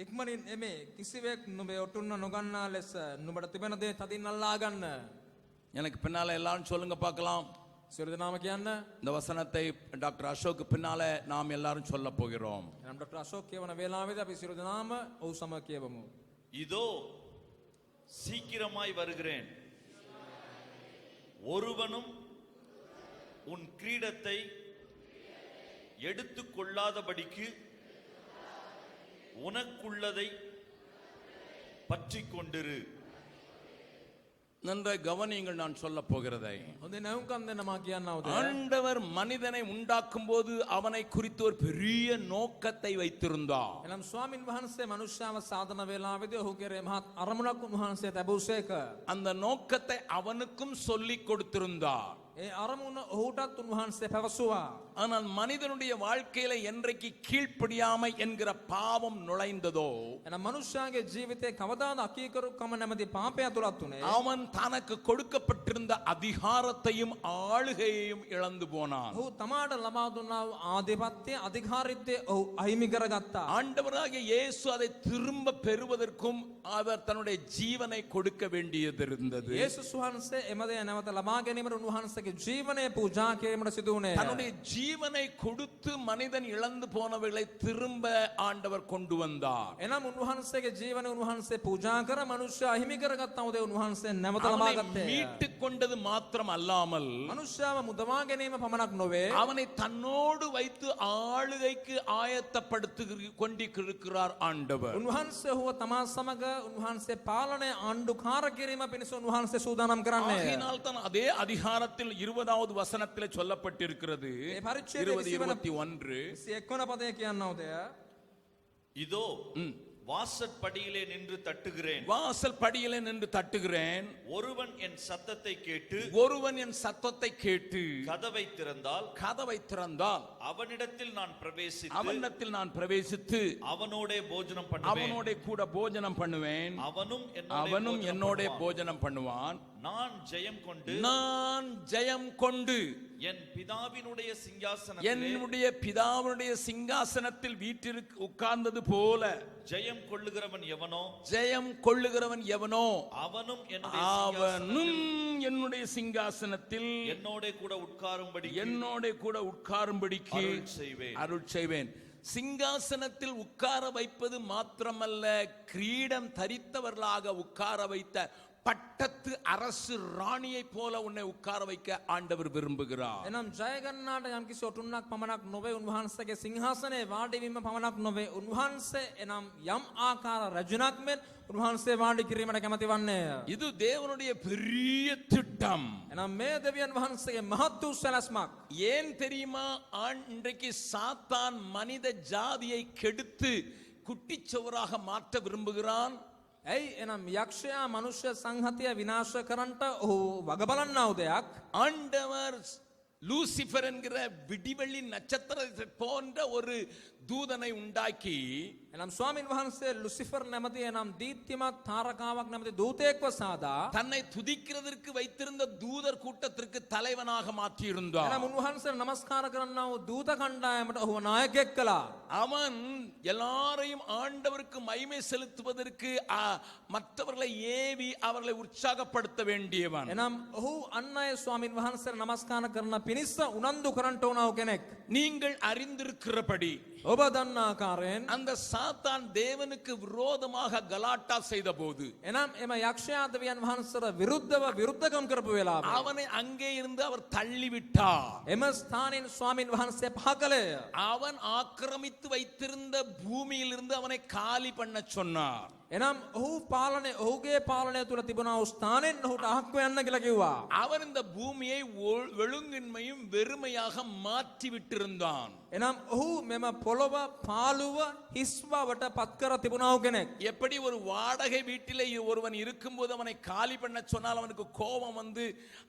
ඉක්මනින් එමේ කිසිවෙක් නුඹේ ඔටුන්න නොගන්නා ලෙස නුඹට තිබෙන දේ තදින් අල්ලා ගන්න. எனக்கு பின்னால எல்லாரும் சொல்லுங்க பார்க்கலாம். සියලු දෙනාම කියන්න. இந்த வசனத்தை டாக்டர் அசோக் பின்னால நாம் எல்லாரும் சொல்ல போகிறோம். එනම් ඩොක්ටර් අශෝක් කියවන වේලාවේදී අපි සියලු දෙනාම ඔහු සමග කියවමු. இதோ சீக்கிரமாய் வருகிறேன், ஒருவனும் உன் கிரீடத்தை எடுத்துக்கொள்ளாதபடிக்கு உனக்குள்ளதை பற்றி கொண்டிரு. நன்றாய் கவனியுங்கள் நான் சொல்ல போகிறதை. හොඳ නැවුම්කම් දෙන්න මා කියන්නවද? ஆண்டவர் மனிதனை உண்டாக்கும் போது அவனை குறித்து ஒரு பெரிய நோக்கத்தை வைத்திருந்தார். එනම් ස්වාමින් වහන්සේ මනුෂ්‍යව සාධන වේලාවේදී ඔහු කෙරේ මහත් අරමුණක් උන්වහන්සේ ලැබුසේක. அந்த நோக்கத்தை அவனுக்கும் சொல்லிக் கொடுத்திருந்தார். ඒ අරමුණ ඔහුටත් උන්වහන්සේ පැවසුවා. ஆனால் மனிதனுடைய வாழ்க்கையில என்றைக்கு கீழ்ப்படியாமை என்கிற பாவம் நுழைந்ததோ, එනම් මනුෂ්‍යයාගේ ජීවිතේ කවදාද අකීකරුකම නැමැති පාපය තුලත් උනේ. அவன் தனக்கு கொடுக்கப்பட்டிருந்த அதிகாரத்தையும் ஆளுகையையும் இழந்து போனான். ඔහු තමාට ලබා දුන්නා වූ ආධිපත්‍ය අධිකාරීත්වය ඔහු අහිමි කරගත්තා. ஆண்டவராகிய இயேசு அதை திரும்ப பெறுவதற்கும் அவர் தன்னுடைய ஜீவனை கொடுக்க வேண்டியது இருந்தது. යේසුස් වහන්සේ එමදේ නැවත ලබා ගැනීමට උන්වහන්සේගේ ජීවනය පූජා කිරීමට සිදු වුණේ. தன்னுடைய ஜீவனை கொடுத்து மனிதன் இழந்து போனவைகளை திரும்ப ஆண்டவர் கொண்டு வந்தார். එනම් උන්වහන්සේගේ ජීවනය උන්වහන්සේ පූජා කර මනුෂ්‍ය අහිමි කරගත්තා උදේ උන්වහන්සේ නැවත ලබා அவனை ගත්තේ. மீட்டு கொண்டது மாத்திரம் அல்லாமல் මනුෂ්‍යව මුදවා ගැනීම පමණක් නොවේ. அவனை தன்னோடு வைத்து ஆளுகைக்கு ஆயத்தப்படுத்தி கொண்டிருக்கிறார் ஆண்டவர். උන්වහන්සේ ඔහුව තමා සමග උන්වහන්සේ පාලනය ආණ්ඩුකාර කිරීම පිණිස උන්වහන්සේ සූදානම් කරන්නේ. ஆகையினால் தான் அதே அதிகாரத்தில் 20வது வசனத்தில் சொல்லப்பட்டிருக்கிறது. ඒ පරිච්ඡේදයේ 20:21 21 වන පදය කියන්නවද? இதோ வாசற்படியிலே நின்று தட்டுகிறேன். வாசல் படியிலே நின்று தட்டுகிறேன். ஒருவன் என் சத்தத்தை கேட்டு ஒருவன் என் சத்தத்தை கேட்டு கதவை திறந்தால் அவனிடத்தில் நான் பிரவேசித்து அவனோடே போஜனம் பண்ணுவேன். அவனோட கூட போஜனம் பண்ணுவேன். அவனும் என்னோட போஜனம் பண்ணுவான். நான் ஜெயம் கொண்டு என் பிதாவினுடைய சிங்காசனத்தில் வீட்டிற்கு உட்கார்ந்தது போல ஜெயம் கொள்ளுகிறவன் எவனோ அவனும் என்னுடைய சிங்காசனத்தில் என்னோட கூட உட்காரும்படிக்கு அருள் செய்வேன். சிங்காசனத்தில் உட்கார வைப்பது மாத்திரமல்ல, கிரீடம் தரித்தவர்களாக உட்கார வைத்த பட்டத்து அரசு ராணியை போல உன்னை உட்கார வைக்க ஆண்டவர் விரும்புகிறார். එනම් ජය ගන්නාට යම්කිසි ඔටුන්නක් පමණක් නොවේ, උන්වහන්සේගේ සිංහාසනයේ වාඩි වීම පමණක් නොවේ, උන්වහන්සේ එනම් යම් ආකාර රජුණක් මෙන් උන්වහන්සේ වාඩි කිරීමට කැමති වන්නේය. இது தேவனுடைய பெரிய திட்டம். එනම් මේ දෙවියන් වහන්සේගේ මහත් වූ සැලැස්මක්. ஏன் தெரியுமா? இன்றைக்கு சாத்தான் மனித ஜாதியை கெடுத்து குட்டிச்சுவராக மாற்ற விரும்புகிறான். ඇයි එනම් යක්ෂයා මනුෂ්‍ය සංහතිය විනාශ කරන්නට ඔහු වග බලන්නා වූ දෙයක්. ஆண்டவர் லூசிபர் என்கிற விடிவெள்ளி நட்சத்திரத்தை போன்ற ஒரு தூதனை உண்டாக்கி එනම් ස්වාමින් වහන්සේ ලුසිෆර් නැමැති එනම් දීප්තිමත් තාරකාවක් නැමැති දූතයෙක්ව සාදා தன்னை துதிக்கிறதற்கு வைத்திருந்த தூதர் கூட்டத்திற்கு தலைவனாக மாற்றியிருந்தார். එනම් උන්වහන්සේ නමස්කාර කරන්නා වූ දූත කණ්ඩායමට ඔහුව නායකයෙක් කළා. அவன் எல்லாரையும் ஆண்டவருக்கு மகிமை செலுத்துவதற்கு மற்றவர்களை ஏவி அவர்களை உற்சாகப்படுத்த வேண்டியவன். එනම් ඔහු අන් අය ස්වාමින් වහන්සේට නමස්කාර කරන පිණිස උනන්දු කරන්නට ඕන වූ කෙනෙක්. நீங்கள் அறிந்திருக்கிறபடி ඔබ දන්නා ආකාරයෙන් அந்த சாத்தான் தேவனுக்கு விரோதமாக கலாட்டா செய்த போது එනම් එම යක්ෂයා දෙවියන් වහන්සේට විරුද්ධව විරුද්ධකම් කරපු වෙලාවේ அவனை அங்கே இருந்து அவர் தள்ளிவிட்டார். එම ස්ථානයෙන් ස්වාමින් වහන්සේ පහ කළේය. அவன் ஆக்கிரமித்து வைத்திருந்த பூமியிலிருந்து அவனை காலி பண்ண சொன்னார். එනම් ඔහුගේ පාලනය තුල තිබුණා වූ ස්ථානෙන් ඔහුට අහක්ව යන්න කියලා කිව්වා. அவர் இந்த பூமியை வெளுங்கின்மையும் வெறுமையாக மாற்றி விட்டிருந்தான். එනම් ඔහු මෙම පොළොව පාළුව හිස්වවට පත් කර තිබුණා වූ කෙනෙක්. எப்படி ஒரு வாடகை வீட்டிலே ஒருவன் இருக்கும்போது அவனை காலி பண்ண சொன்னால் அவனுக்கு கோபம் வந்து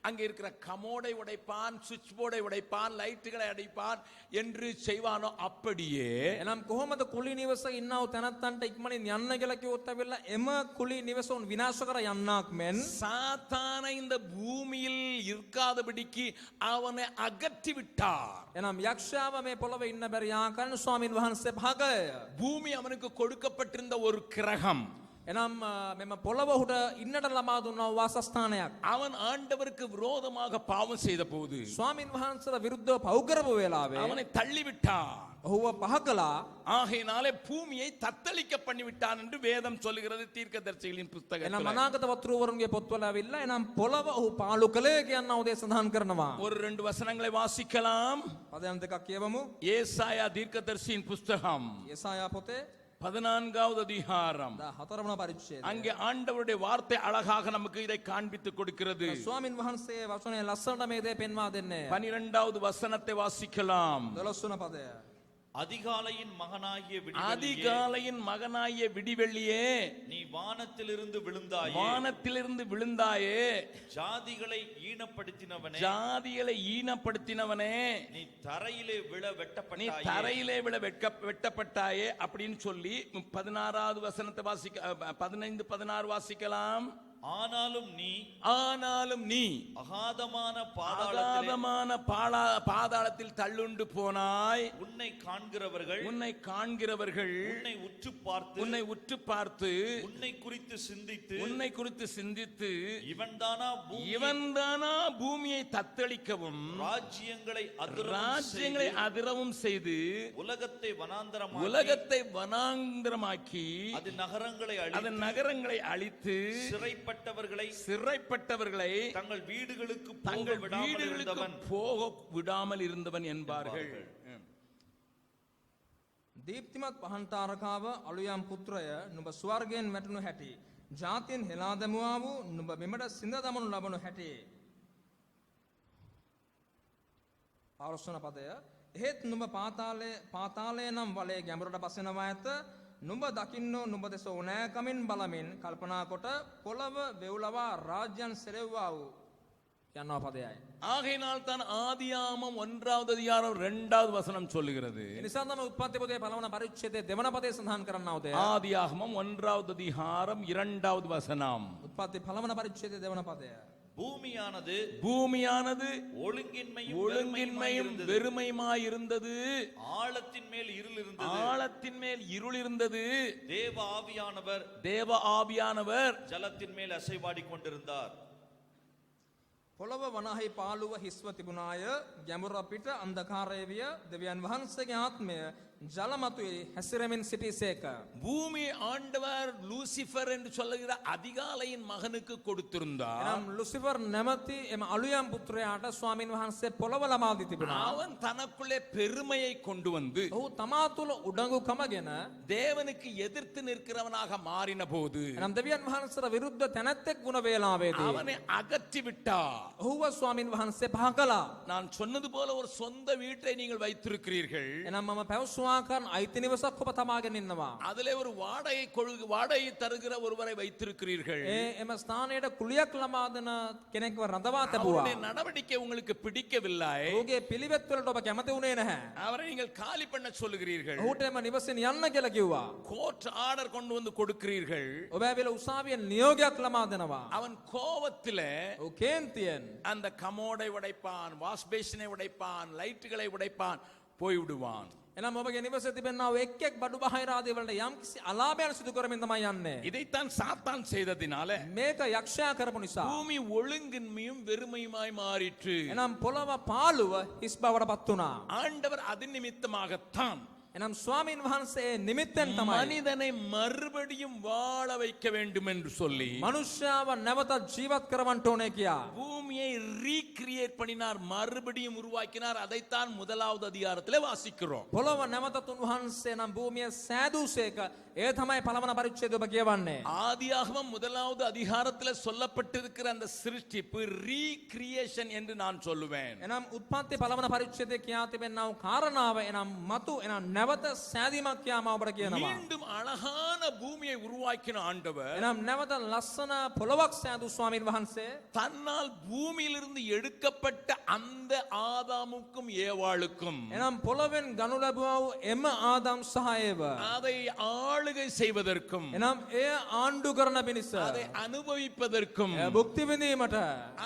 அங்கே இருக்கிற கமோடை உடைப்பான், சுவிட்ச் போர்டை உடைப்பான், லைட்டுகளை அடைப்பான் என்று செய்வானோ அப்படியே එනම් කොහොමද කුලී නිවස ඉන්නා වූ තැනත්තන්ට ඉක්මනින් යන්න කියලා කිව්වොත් ඇවිල්ලා එම කුලී නිවස උන් විනාශ කර යන්නක් මෙන් சாத்தானை இந்த பூமியில் இருக்காதபடிக்கு அவனை அகற்றி விட்டார். එනම් යක්ෂයාව මේ පොළොවේ ඉන්න බැරි ආකාරයෙන් ස්වාමින් වහන්සේ පහ කළේය. பூமி அவனுக்கு கொடுக்கப்பட்டிருந்த ஒரு கிரகம். එනම් මෙම පොළොව උට ඉන්නට ලබා දුන්නා වූ වාසස්ථානයක්. அவன் ஆண்டவருக்கு விரோதமாக பாவம் செய்த போது ස්වාමින් වහන්සේට විරුද්ධව පව් කරපු වෙලාවේ அவனை தள்ளிவிட்டார். ඔහුව පහ කළා. ஆகையினாலே பூமியை தத்தளிக்க பண்ணிவிட்டான் என்று வேதம் சொல்லுகிறது, தீர்க்கதரிசிகளின் එනම් புத்தகத்தில். අනාගත වතුරුවරුන්ගේ පොත්වල ඇවිල්ලා එනම් පොළව ඔහු පාලු කළේ කියන උදේ සඳහන් කරනවා. ஒரு 2 வசனங்களை வாசிக்கலாம். පදයන් දෙකක් කියවමු. ஏசாயா தீர்க்கதரிசியின் புஸ்தகம் යெசாයා පොතේ 14வது அதிகாரம் 14වන පරිච්ඡේදය. அங்கே ஆண்டவருடைய வார்த்தை அழகாக நமக்கு இதை காண்பித்து கொடுக்கிறது. ස්වාමින් වහන්සේ වචනේ ලස්සනට මේ දේ පෙන්වා දෙන්නේ. 12வது வசனத்தை வாசிக்கலாம். 12 වන පදය. அதிகாலையின் மகனாகிய விடிவெள்ளியே, அதிகாலையின் மகனாகிய விடிவெள்ளியே, நீ வானத்திலிருந்து விழுந்தாயே, வானத்திலிருந்து விழுந்தாயே, ஜாதிகளை ஈனப்படுத்தினவனே, ஜாதிகளை ஈனப்படுத்தினவனே, நீ தரையிலே விழ நீ வெட்டப்பட்டாயே. தரையிலே விட வெட்டப்பட்டாயே அப்படின்னு சொல்லி 16வது வசனத்தை வாசிக்க 15 16 வாசிக்கலாம். ஆனாலும் நீ அகாதமான பாதாளத்தில் தள்ளுண்டு போனாய். உன்னை காண்கிறவர்கள் உன்னை உற்று பார்த்து உன்னை குறித்து சிந்தித்து இவன்தானா பூமியை தத்தளிக்கவும் ராஜ்யங்களை அதிரவும் செய்து உலகத்தை வனாந்தரமாக்கி அதன் நகரங்களை அழித்து சிறைப்பட்டவர்களை தங்கள் வீடுகளுக்கு போக விடாமல் இருந்தவன் என்பார்கள். දීප්තිමත් පහන්තාරකාව අලුයම් පුත්‍රය නුඹ ස්වර්ගයෙන් වැටුණු හැටි ජාතියෙන් හෙලා දැමුවා වූ නුඹ මෙමට සිඳ දමනු ලබනු හැටි. ආරොස්සන පදය. එහෙත් නුඹ පාතාලය නම් වලේ ගැඹුරට පස්සෙනවා ඇත. නුඹ දකින්නෝ නුඹ දෙස ඕනෑකමින් බලමින් කල්පනා කොට පොළව වෙව්ලවා රාජ්‍යයන් සෙලෙව්වා වූ යනවා පදයයි. ஆகையினால் தான் ஆதியாகமம் 1வது அதிகாரம் 2வது வசனம் சொல்லுகிறது. එනිසා තමයි උත්පත්ති පොතේ පළවන පරිච්ඡේදයේ දෙවන පදයේ සඳහන් කරන්නව තේ. ஆதியாகமம் 1வது அதிகாரம் 2வது வசனம். උත්පත්ති පළවන පරිච්ඡේදයේ දෙවන පදය. பூமியானது ஒழுங்கின்மையும் வெறுமையுமாய் இருந்தது. ஆழத்தின் மேல் இருள் இருந்தது. தேவ ஆவியானவர் ஜலத்தின் மேல் அசைவாடிக் கொண்டிருந்தார். පොළව වනහි පාළුව හිස්ව තිබුණාය. ගැඹුර පිට අන්ධකාරය විය. දෙවියන් වහන්සේගේ ආත්මය ජලමතුවේ හැසිරෙමින් සිටිසේක. பூமி ஆண்டவர் லூசிபர் என்று சொல்லுகிற அதிகாலையின் மகனுக்கு கொடுத்திருந்தார். එනම් ලුසිෆර් නැමැති එම අලුයම් පුත්‍රයාට ස්වාමින් වහන්සේ පොළව ලබා දී තිබුණා. அவன் தனக்குள்ளே பெருமையை கொண்டு வந்து ඔහු තමා තුළ උඩඟුකමගෙන தேவனுக்கு எதிர்த்து நிற்கிறவனாக மாறின போது එනම් දෙවියන් වහන්සේට විරුද්ධ තැනැත්තෙක් වුණ වේලාවේදී அவனை அகற்றி விட்டார். ඔහුව ස්වාමින් වහන්සේ පහ කළා. நான் சொன்னது போல ஒரு சொந்த வீட்டை நீங்கள் வைத்திருக்கிறீர்கள். එනම් මම පැවසුවාකන් අයිති නිවසක් ඔබ තමාගෙන ඉන්නවා. அதிலே ஒரு வாடகை தருகிற ஒருவரை வைத்திருக்கிறீர்கள். එම ස්ථානයට කුලියක් ලබා දෙන කෙනෙක්ව රඳවා තැබුවා. அவருடைய நடவடிக்கை உங்களுக்கு பிடிக்கவில்லை. ඔහුගේ පිළිවෙත් වලට ඔබ කැමති වුණේ නැහැ. அவரை நீங்கள் காலி பண்ண சொல்லுகிறீர்கள். ඔහුට එම නිවසෙන් යන්න කියලා කිව්වා. கோர்ட் ஆர்டர் கொண்டு வந்து கொடுக்கிறீர்கள். ඔබ ඇවිල්ලා උසාවියෙන් නියෝගයක් ලබා දෙනවා. அவன் கோபத்திலே ඔහු කේන්තියෙන් அந்த கமோடை உடைப்பான், வாஷ் பேசினை உடைப்பான், லைட்டுகளை உடைப்பான், போய் விடுவான். එනම් ඔබගේ නිවසේ තිබෙනා වූ එක් බඩු බාහිර ආදී වලට යම්කිසි අලාභයක් සිදු කරමින් තමයි යන්නේ. இதைத்தான் சாத்தான் செய்ததினால මේක යක්ෂයා කරපු නිසා பூமி ஒழுங்கின்மையும் வெறுமையுமாய் மாறிற்று. එනම් පොළව පාළුව හිස් බවට පත් වුණා. ஆண்டவர் அது நிமித்தமாகத்தான் එනම් ස්වාමීන් වහන්සේ නිමිත්තෙන් තමයි மனிதனை மறுபடியும் வாழ வைக்க வேண்டும் என்று சொல்லி මනුෂ්‍යව නැවතත් ජීවත් කරවන්න ඕනේ කියා பூமியை ரீக்ரியேட் பண்ணினார், மறுபடியும் உருவாக்கினார். அதைத்தான் 1வது அதிகாரத்திலே வாசிக்கிறோம். පොළව නැවතත් උන්වහන්සේ නම් භූමිය සෑදූසේක. ඒ තමයි පළවන පරිච්ඡේදය ඔබ කියවන්නේ. ஆதியாகமம் 1வது அதிகாரத்திலே சொல்லப்பட்டிருக்கிற அந்த சிருஷ்டிப்பு ரீக்ரியேஷன் என்று நான் சொல்லுவேன். එනම් උත්පත්ති පළවන පරිච්ඡේදයේ කියා තිබෙනා වූ කාරණාව එනම් මතු එනම් නැවත සෑදීමක් කියාම ඔබට කියනවා. மீண்டும் அழகான பூமியை உருவாக்கின ஆண்டவர் එනම් නැවත ලස්සන පොළවක් සෑදූ ස්වාමීන් වහන්සේ தன்னால் பூமியிலிருந்து எடுக்கப்பட்ட அந்த ஆதாமுக்கும் ஏவாளுக்கும் එනම් පොළවෙන් ගනු ලැබුවා වූ එම ආදම් සහ ඒව அதை ஆளுகை செய்வதற்கும் එනම් එය ආණ්ඩු කරන පිණිස அதை අනුபவிப்பதற்கும் එය භුක්ති විඳීමට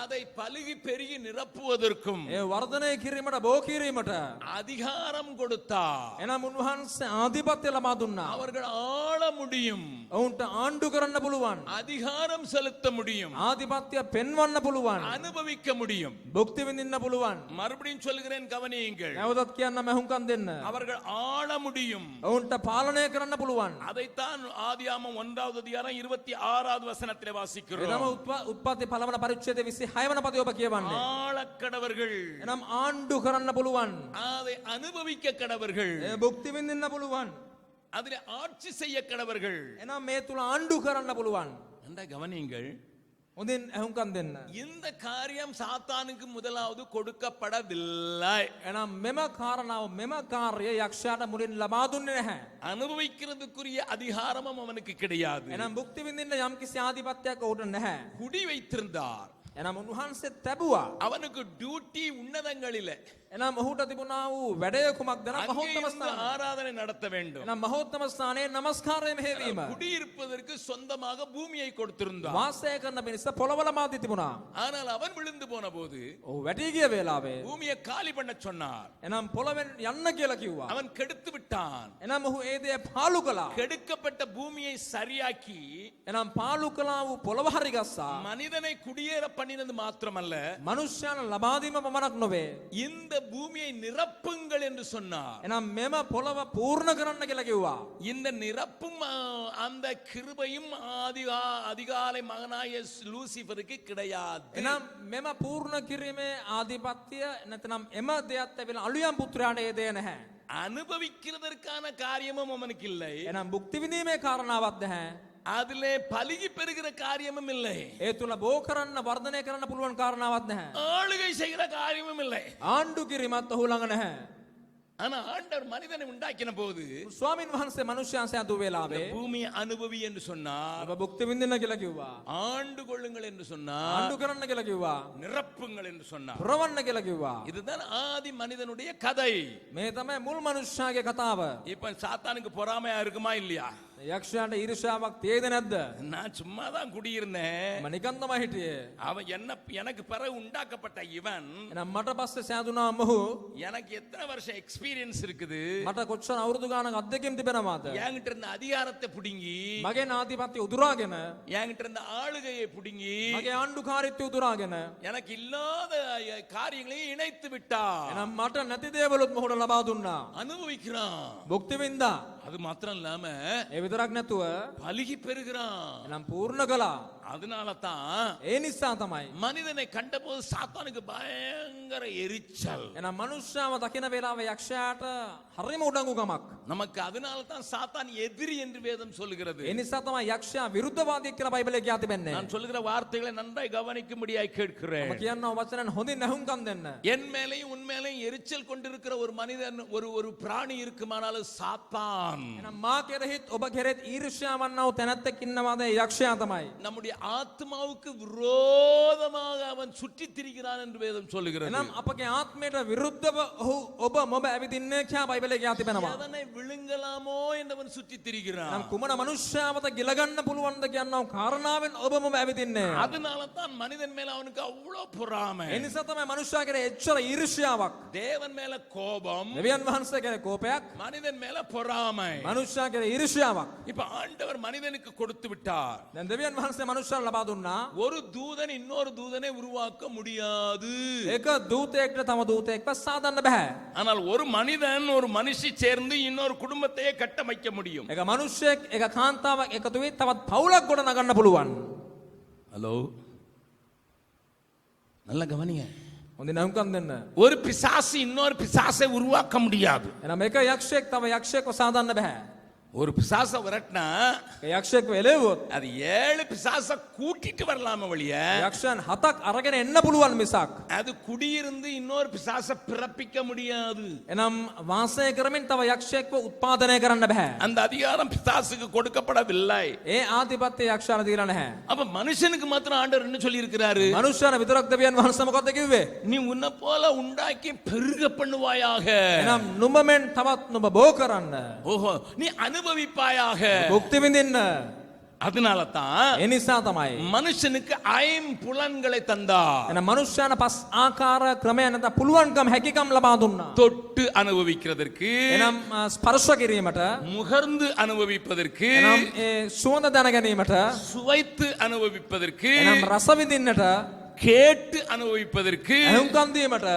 அதை பலுகி பெருகி நிரப்புவதற்கும் එය වර්ධනය කිරීමට බෝ කිරීමට அதிகாரம் கொடுத்தார். එනම් උන්වහන්සේ ආධිපත්‍ය ලබා දුන්නා. அவர்கள் ஆள முடியும், ඔවුන්ට ආණ්ඩු කරන්න පුළුවන්, அதிகாரம் செலுத்த முடியும், ආධිපත්‍ය පෙන්වන්න පුළුවන්, அனுபவிக்க முடியும். භුක්ති විඳින්න පුළුවන්. மறுபடியும் சொல்கிறேன், கவனியுங்கள். නැවතත් කියන්න මහුම්කම් දෙන්න. அவர்கள் ஆள முடியும். ඔවුන්ට පාලනය කරන්න පුළුවන්. அதைத்தான் ஆதியாகமம் 1வது அதிகாரம் 26வது வசனத்திலே வாசிக்கிறோம். එනම උත්පත්ති පළවන පරිච්ඡේදයේ 26 වන පදය ඔබ කියවන්නේ. ஆளக்கடவர்கள் එනම් ආණ්ඩු කරන්න පුළුවන්. அதை அனுபவிக்க கடவர்கள். ඒ භුක්ති විඳින්න පුළුවන්. அதிலே ஆட்சி செய்ய கடவர்கள். එනම් මේ තුල ආණ්ඩු කරන්න පුළුවන්. அந்த கவனியுங்கள், හොඳින් ඇහුම්කන් දෙන්න. இந்த காரியம் சாத்தானுக்கு முதலாவது கொடுக்கப்படவில்லை. එනම් මෙම කාරණාව මෙම කාර්යය යක්ෂයාට මුලින් ලබා දුන්නේ නැහැ. அனுபவிக்கிறதுக்குரிய அதிகாரமும் அவனுக்கு கிடையாது. එනම් භුක්ති විඳින්න යම්කිසි ආධිපත්‍යයක් ඔහුට නැහැ. குடி வைத்திருந்தார். එනම් උන්වහන්සේ තැබුවා. அவனுக்கு டியூட்டி உன்னதங்களிலே. එනම් ඔහුට තිබුණා වූ වැඩය කුමක්ද? නම් அங்கே මහෝත්තම இருந்து ස්ථානය. ஆராதனை நடத்த வேண்டும். එනම් මහෝත්තම ස්ථානයේ නමස්කාරය මෙහෙවීම. குடியிருப்பதற்கு சொந்தமாக பூமியை கொடுத்திருந்தார். වාසය කරන පිණිස පොළව ලබා දී තිබුණා. ஆனால் அவன் விழுந்து போன போது ඔහු වැටී ගිය වෙලාවේ பூமியை காலி பண்ண சொன்னார். එනම් පොළවෙන් යන්න කියලා කිව්වා. அவன் கெடுத்து விட்டான். එනම් ඔහු ඒ දේ පාලු කළා. கெடுக்கப்பட்ட பூமியை சரியாக்கி එනම් පාලු කළා වූ පොළව හරි ගස්සා. மனிதனை குடியேற பண்ணினது மாத்திரமல்ல, මනුෂ්‍යයන් ලබා දීම පමණක් නොවේ. இந்த பூமியை நிரப்புங்கள் என்று சொன்னார். එනම් මෙම පොළව පූර්ණ කරන්න කියලා කිව්වා. இந்த நிரப்பும் அந்த கிருபையும் அதிகாலை மகனாய லூசிபருக்கு கிடையாது. එනම් මෙම පූර්ණ කිරීමේ ආධිපත්‍ය නැත්නම් එම දෙයත් ඇවිල්ලා අලුයම් පුත්‍රයාට ඒ දෙය නැහැ. அனுபவிக்கிறதற்கான காரியமும் அவனுக்கு இல்லை. එනම් භුක්ති විඳීමේ කාරණාවක් නැහැ. அதிலே பலுகி பெறுகிற காரியமும் இல்லை. ඒ තුල බෝ කරන්න වර්ධනය කරන්න පුළුවන් කාරණාවක් නැහැ. ஆளுகை செய்கிற காரியமும் இல்லை. ආණ්ඩු කිරීමත් ඔහු ළඟ නැහැ. ஆனா ஆண்டவர் மனிதனை உண்டாக்கின போது ස්වාමින් වහන්සේ මනුෂ්‍යයන් සෑදූ වෙලාවේ பூமி அனுபவி என்று சொன்னார். ඔබ භුක්ති විඳින්න කියලා කිව්වා. ஆண்டு கொள்ளுங்கள் என்று சொன்னார். ආණ්ඩු කරන්න කියලා කිව්වා. நிரப்புங்கள் என்று சொன்னார். පුරවන්න කියලා කිව්වා. இதுதான் ஆதி மனிதனுடைய கதை. මේ තමයි මුල් මනුෂ්‍යයාගේ කතාව. இப்ப சாத்தானுக்கு பொறாமையா இருக்குமா இல்லையா? යක්ෂයාට ඊර්ෂ්‍යාවක් තියෙද නැද්ද? நான் சும்மா தான் குடியிருந்தேன். මම නිකන් තමයි හිටියේ. அவன் எனக்கு பிறகு உண்டாக்கப்பட்ட இவன் එහෙනම් මට පස්සේ සෑදුනා මොහු எனக்கு எத்தனை வருஷம் எக்ஸ்பீரியன்ஸ் இருக்குது. මට කොච්චර අවුරුදු ගානක් අත්දැකීම් තිබෙනවද? என்கிட்ட இருந்த அதிகாரத்தை புடுங்கி, මගේ නාධිපත්‍ය උදුරාගෙන, என்கிட்ட இருந்த ஆளுகையை புடுங்கி, මගේ ආණ්ඩුකාරීත්වය උදුරාගෙන, எனக்கு இல்லாத காரியங்களையும் இணைத்து விட்டார். එහෙනම් මට නැති දේවලුත් මොහුට ලබා දුන්නා. அனுபவிக்கிறான். භුක්ති විඳා. அது மாத்திரம் இல்லாம ඒ විතරක් නැතුව பலுகி பெறுகிறான். එහෙනම් පූර්ණ කළා. அதனால தான் ඒ නිසා තමයි மனிதனை கண்டபோது சாத்தானுக்கு பயங்கர எரிச்சல். එහෙනම් මනුෂ්‍යව දකින වෙලාවේ යක්ෂයාට හරිම උඩඟුකමක්. நமக்கு அதனால தான் சாத்தான் எதிரி என்று வேதம் சொல்லுகிறது. ඒ නිසා තමයි යක්ෂයා විරුද්ධවාදී කියලා බයිබලයේ කියා තිබෙන්නේ. நான் சொல்லுகிற வார்த்தைகளை நன்றாய் கவனிக்கும்படியாய் கேட்கிறேன். මම කියනවා වචනෙන් හොඳින් ඇහුම්කන් දෙන්න. என் மேலையும் உன் மேலையும் எரிச்சல் கொண்டிருக்கிற ஒரு மனிதன் ஒரு பிராணி இருக்குமானாலும் சாத்தான். එහෙනම් මා කෙරෙහිත් ඔබ කෙරෙහිත් ඊර්ෂ්‍යාවන්ව තැනැත්තෙක් ඉන්නවාද? යක්ෂයා තමයි. நம்முடைய ஆத்மாவுக்கு விரோதமாக அவன் சுற்றி திரிகிறான் என்று வேதம் சொல்லுகிறது. එහෙනම් අපගේ ආත්මයට විරුද්ධව ඔබ මොබ ඇවිදින්නේ කියලා බයිබලයේ කියා තිබෙනවා. எதனை விழுங்கலாமோ என்றவன் சுற்றி திரிகிறான். නම් කුමන මනුෂ්‍යවත ගිල ගන්න පුළුවන්ද කියනවා කාරණාවෙන් ඔබ මොබ ඇවිදින්නේ. அதனால தான் மனிதன் மேல அவனுக்கு அவ்வளவு பொறாமை. ඒ නිසා තමයි මනුෂ්‍යයා කෙරේ එච්චර ඊර්ෂ්‍යාවක්. தேவன் மேல கோபம், දෙවියන් වහන්සේ කෙරේ කෝපයක්, மனிதன் மேல பொறாமை. මනුෂ්‍යයා කෙරේ ඊර්ෂ්‍යාවක්. இப்ப ஆண்டவர் மனிதனுக்கு கொடுத்து விட்டார். දැන් දෙවියන් වහන්සේ මනුෂ්‍යයන් ලබා දුන්නා. ஒரு தூதன் இன்னொரு தூதனை உருவாக்க முடியாது. ඒක දූතයෙක්ට තම දූතයෙක්ව සාදන්න බෑ. ஆனால் ஒரு மனிதன் ஒரு மனுஷி சேர்ந்து இன்னொரு குடும்பத்தையே கட்டமைக்க முடியும். ඒක මනුෂ්‍යෙක් ඒක කාන්තාවක් එකතු වෙයි තවත් පවුලක් ගොඩ නගන්න පුළුවන්. ஹலோ, நல்ல கவனிங்க. හොඳින් අහුම්කම් දෙන්න. ஒரு பிசாசு இன்னொரு பிசாசை உருவாக்க முடியாது. එහෙනම් එක යක්ෂයෙක් තව යක්ෂයෙක්ව සාදන්න බෑ. ஒரு பிசாசை விரட்டினா ඒ යක්ෂයෙක්ව එළෙව්වොත් அது 7 பிசாசை கூட்டிட்டு வரலாம வழிய යක්ෂයන් 7ක් අරගෙන එන්න පුළුවන් මිසක් அது குடியிருந்து இன்னொரு பிசாசை பிறப்பிக்க முடியாது. එනම් වාසය කරමින් තව යක්ෂයෙක්ව උත්පාදනය කරන්න බෑ. அந்த அதிகாரம் பிசாசுக்கு கொடுக்கப்படவில்லை. ඒ ආධිපත්‍ය යක්ෂයාට දීලා නැහැ. அப்ப மனுஷனுக்கு மாத்திரம் ஆண்டவர் என்ன சொல்லி இருக்கிறாரு? මනුෂ්‍යයන් විතරක් දෙවියන් වහන්සේ මොකද්ද කිව්වේ? நீ உன்னை போல உண்டாக்கி பெருக பண்ணுவாயாக. එනම් නුඹ මෙන් තවත් නුඹ බෝ කරන්න. ஓஹோ, நீ அனுபவிப்பாயாக. භුක්ති විඳින්න. அதனால தான் ඒ නිසා තමයි மனுஷனுக்கு ஐம்புலன்களை தந்தார். එනම් මනුෂ්‍යයන් පස් ආකාර ක්‍රමයන් නැත්නම් පුළුවන්කම් හැකියකම් ලබා දුන්නා. தொட்டு அனுபவிக்கிறதற்கு, එනම් ස්පර්ශ කිරීමට, முகர்ந்து அனுபவிப்பதற்கு, එනම් ඒ සුවඳ දැන ගැනීමට, சுவைத்து அனுபவிப்பதற்கு, එනම් රස විඳින්නට, கேட்டு அனுபவிப்பதற்கு, ඇහුම්කම් දීමට,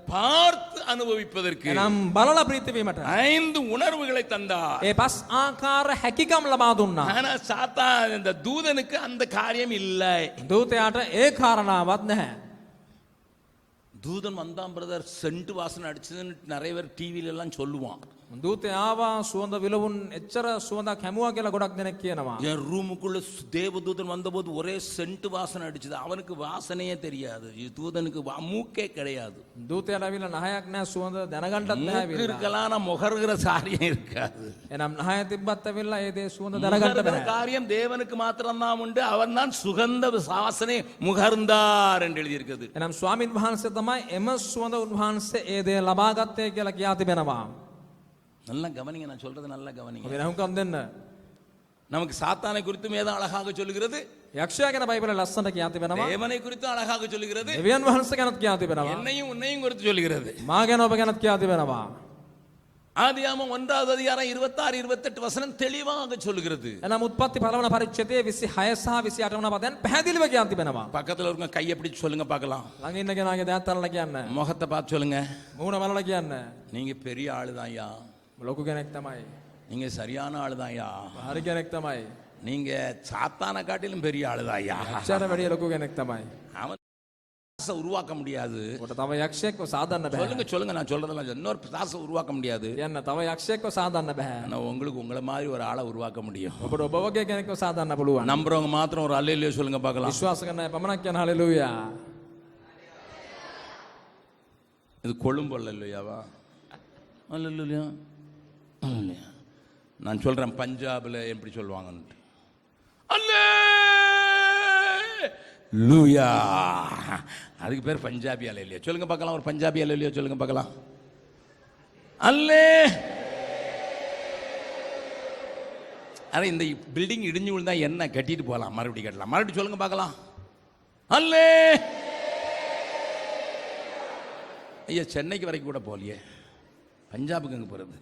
பார்த்து அனுபவிப்பதற்கு එනම් බලලා ප්‍රීති වීමට 5 உணர்வுகளை தந்தார். ඒ පස් ආකාර හැකියකම් ලබා දුන්නා. ஆனா சாத்தான் இந்த தூதனுக்கு அந்த காரியம் இல்லை. දූතයාට ඒ කාරණාවක් නැහැ. தூதன் வந்தான் பிரதர், சென்ட் வாசனை அடிச்சதுன்னு நிறைய பேர் டிவில எல்லாம் சொல்லுவான். දූතය ආවා සුවඳ විලවුන් එච්චර සුවඳක් හැමුවා කියලා ගොඩක් දෙනෙක් කියනවා. என் ரூமுக்குள்ள தேவதூதன் வந்தபோது ஒரே சென்ட் வாசனை அடிச்சது. அவனுக்கு வாசனையே தெரியாது. தூதனுக்கு மூக்கே கிடையாது. දූතයාට ඇවිල්ලා නහයක් නැහැ සුවඳ දැනගන්නත් බෑ மூக்கு ඇවිල්ලා. இருக்கலாம், ஆனா முகர்கிற சாரியம் இருக்காது. එනම් නහය තිබ්බත් ඇවිල්ලා ඒ දේ සුවඳ දැනගන්න முகர்கிற බෑ. காரியம் தேவனுக்கு மாத்திரம்தான் உண்டு. அவன் தான் சுகந்த வாசனை முகர்ந்தார் என்று எழுதியிருக்கிறது. එනම් ස්වාමින් වහන්සේ තමයි එම සුවඳ උන්වහන්සේ ඒ දේ ලබා ගත්තේ කියලා කියා තිබෙනවා. நல்லா கவனிங்க, நான் சொல்றது நல்லா கவனிங்க. ඔබ නහුම්කම් දෙන්න. நமக்கு சாத்தானை குறித்து வேதம் அழகாக சொல்லுகிறது, යක්ෂයා ගැන බයිබලයේ ලස්සනට කියා තිබෙනවා. தேவனை குறித்து அழகாக சொல்லுகிறது, දෙවියන් වහන්සේ ගැනත් කියා තිබෙනවා. என்னையும் உன்னையும் குறித்து சொல்லுகிறது. මා ගැන ඔබ ගැනත් කියා තිබෙනවා. ஆதியாகமம் 1வது அதிகாரம் 26 28 வசனம் தெளிவாக சொல்லுகிறது. එනම් උත්පත්ති පළවන පරිච්ඡේදයේ 26 සහ 28 වන පදයන් පැහැදිලිව කියා තිබෙනවා. பக்கத்துல இருக்க கையை பிடிச்சு சொல்லுங்க பார்க்கலாம். ළඟ ඉන්න කෙනාගේ දෑත් අරලා කියන්න. முகத்தை பார்த்து சொல்லுங்க, මූණ බලලා කියන්න. நீங்க பெரிய ஆளுதான்யா, ලොකු කෙනෙක් තමයි. நீங்க சரியான ஆளுதான்யா, හරි කෙනෙක් තමයි. நீங்க சாத்தானை காட்டிலும் பெரிய ஆளுதான்யா. යක්ෂයාට වැඩිය ලොකු කෙනෙක් තමයි. அவன் தாசை உருவாக்க முடியாது. ඔබට තව යක්ෂයෙක්ව සාදන්න බෑ. சொல்லுங்க சொல்லுங்க, நான் சொல்றதெல்லாம் இன்னொரு தாசை உருவாக்க முடியாது. කියන්න තව යක්ෂයෙක්ව සාදන්න බෑ. ஆனா உங்களுக்கு உங்களை மாதிரி ஒரு ஆளை உருவாக்க முடியும். ඔබට ඔබ වගේ කෙනෙක්ව සාදන්න පුළුවන්. நம்புறவங்க மாத்திரம் ஒரு அல்லேலூயா சொல்லுங்க பார்க்கலாம். විශ්වාස කරන අය පමණක් කියන හලෙලූයා. இது கொழும்பு அல்லேலூயாவா? அல்லேலூயா. அல்லேலூயா. நான் சொல்றேன் பஞ்சாப்ல எப்படி சொல்லுவாங்கன்னு. அல்லேலூயா. அதுக்கு பேர் பஞ்சாபி அல்லேலூயா. சொல்லுங்க பார்க்கலாம், ஒரு பஞ்சாபி அல்லேலூயா சொல்லுங்க பார்க்கலாம். அல்லே. ஆனா இந்த பில்டிங் இடிஞ்சு விழுந்தா என்ன கட்டிட்டு போகலாம், மறுபடியும் கட்டலாம். மறுபடியும் சொல்லுங்க பார்க்கலாம். அல்லே. ஐயா சென்னைக்கு வரைக்கும் கூட போகலையே, பஞ்சாபுக்கு அங்கே போகிறது.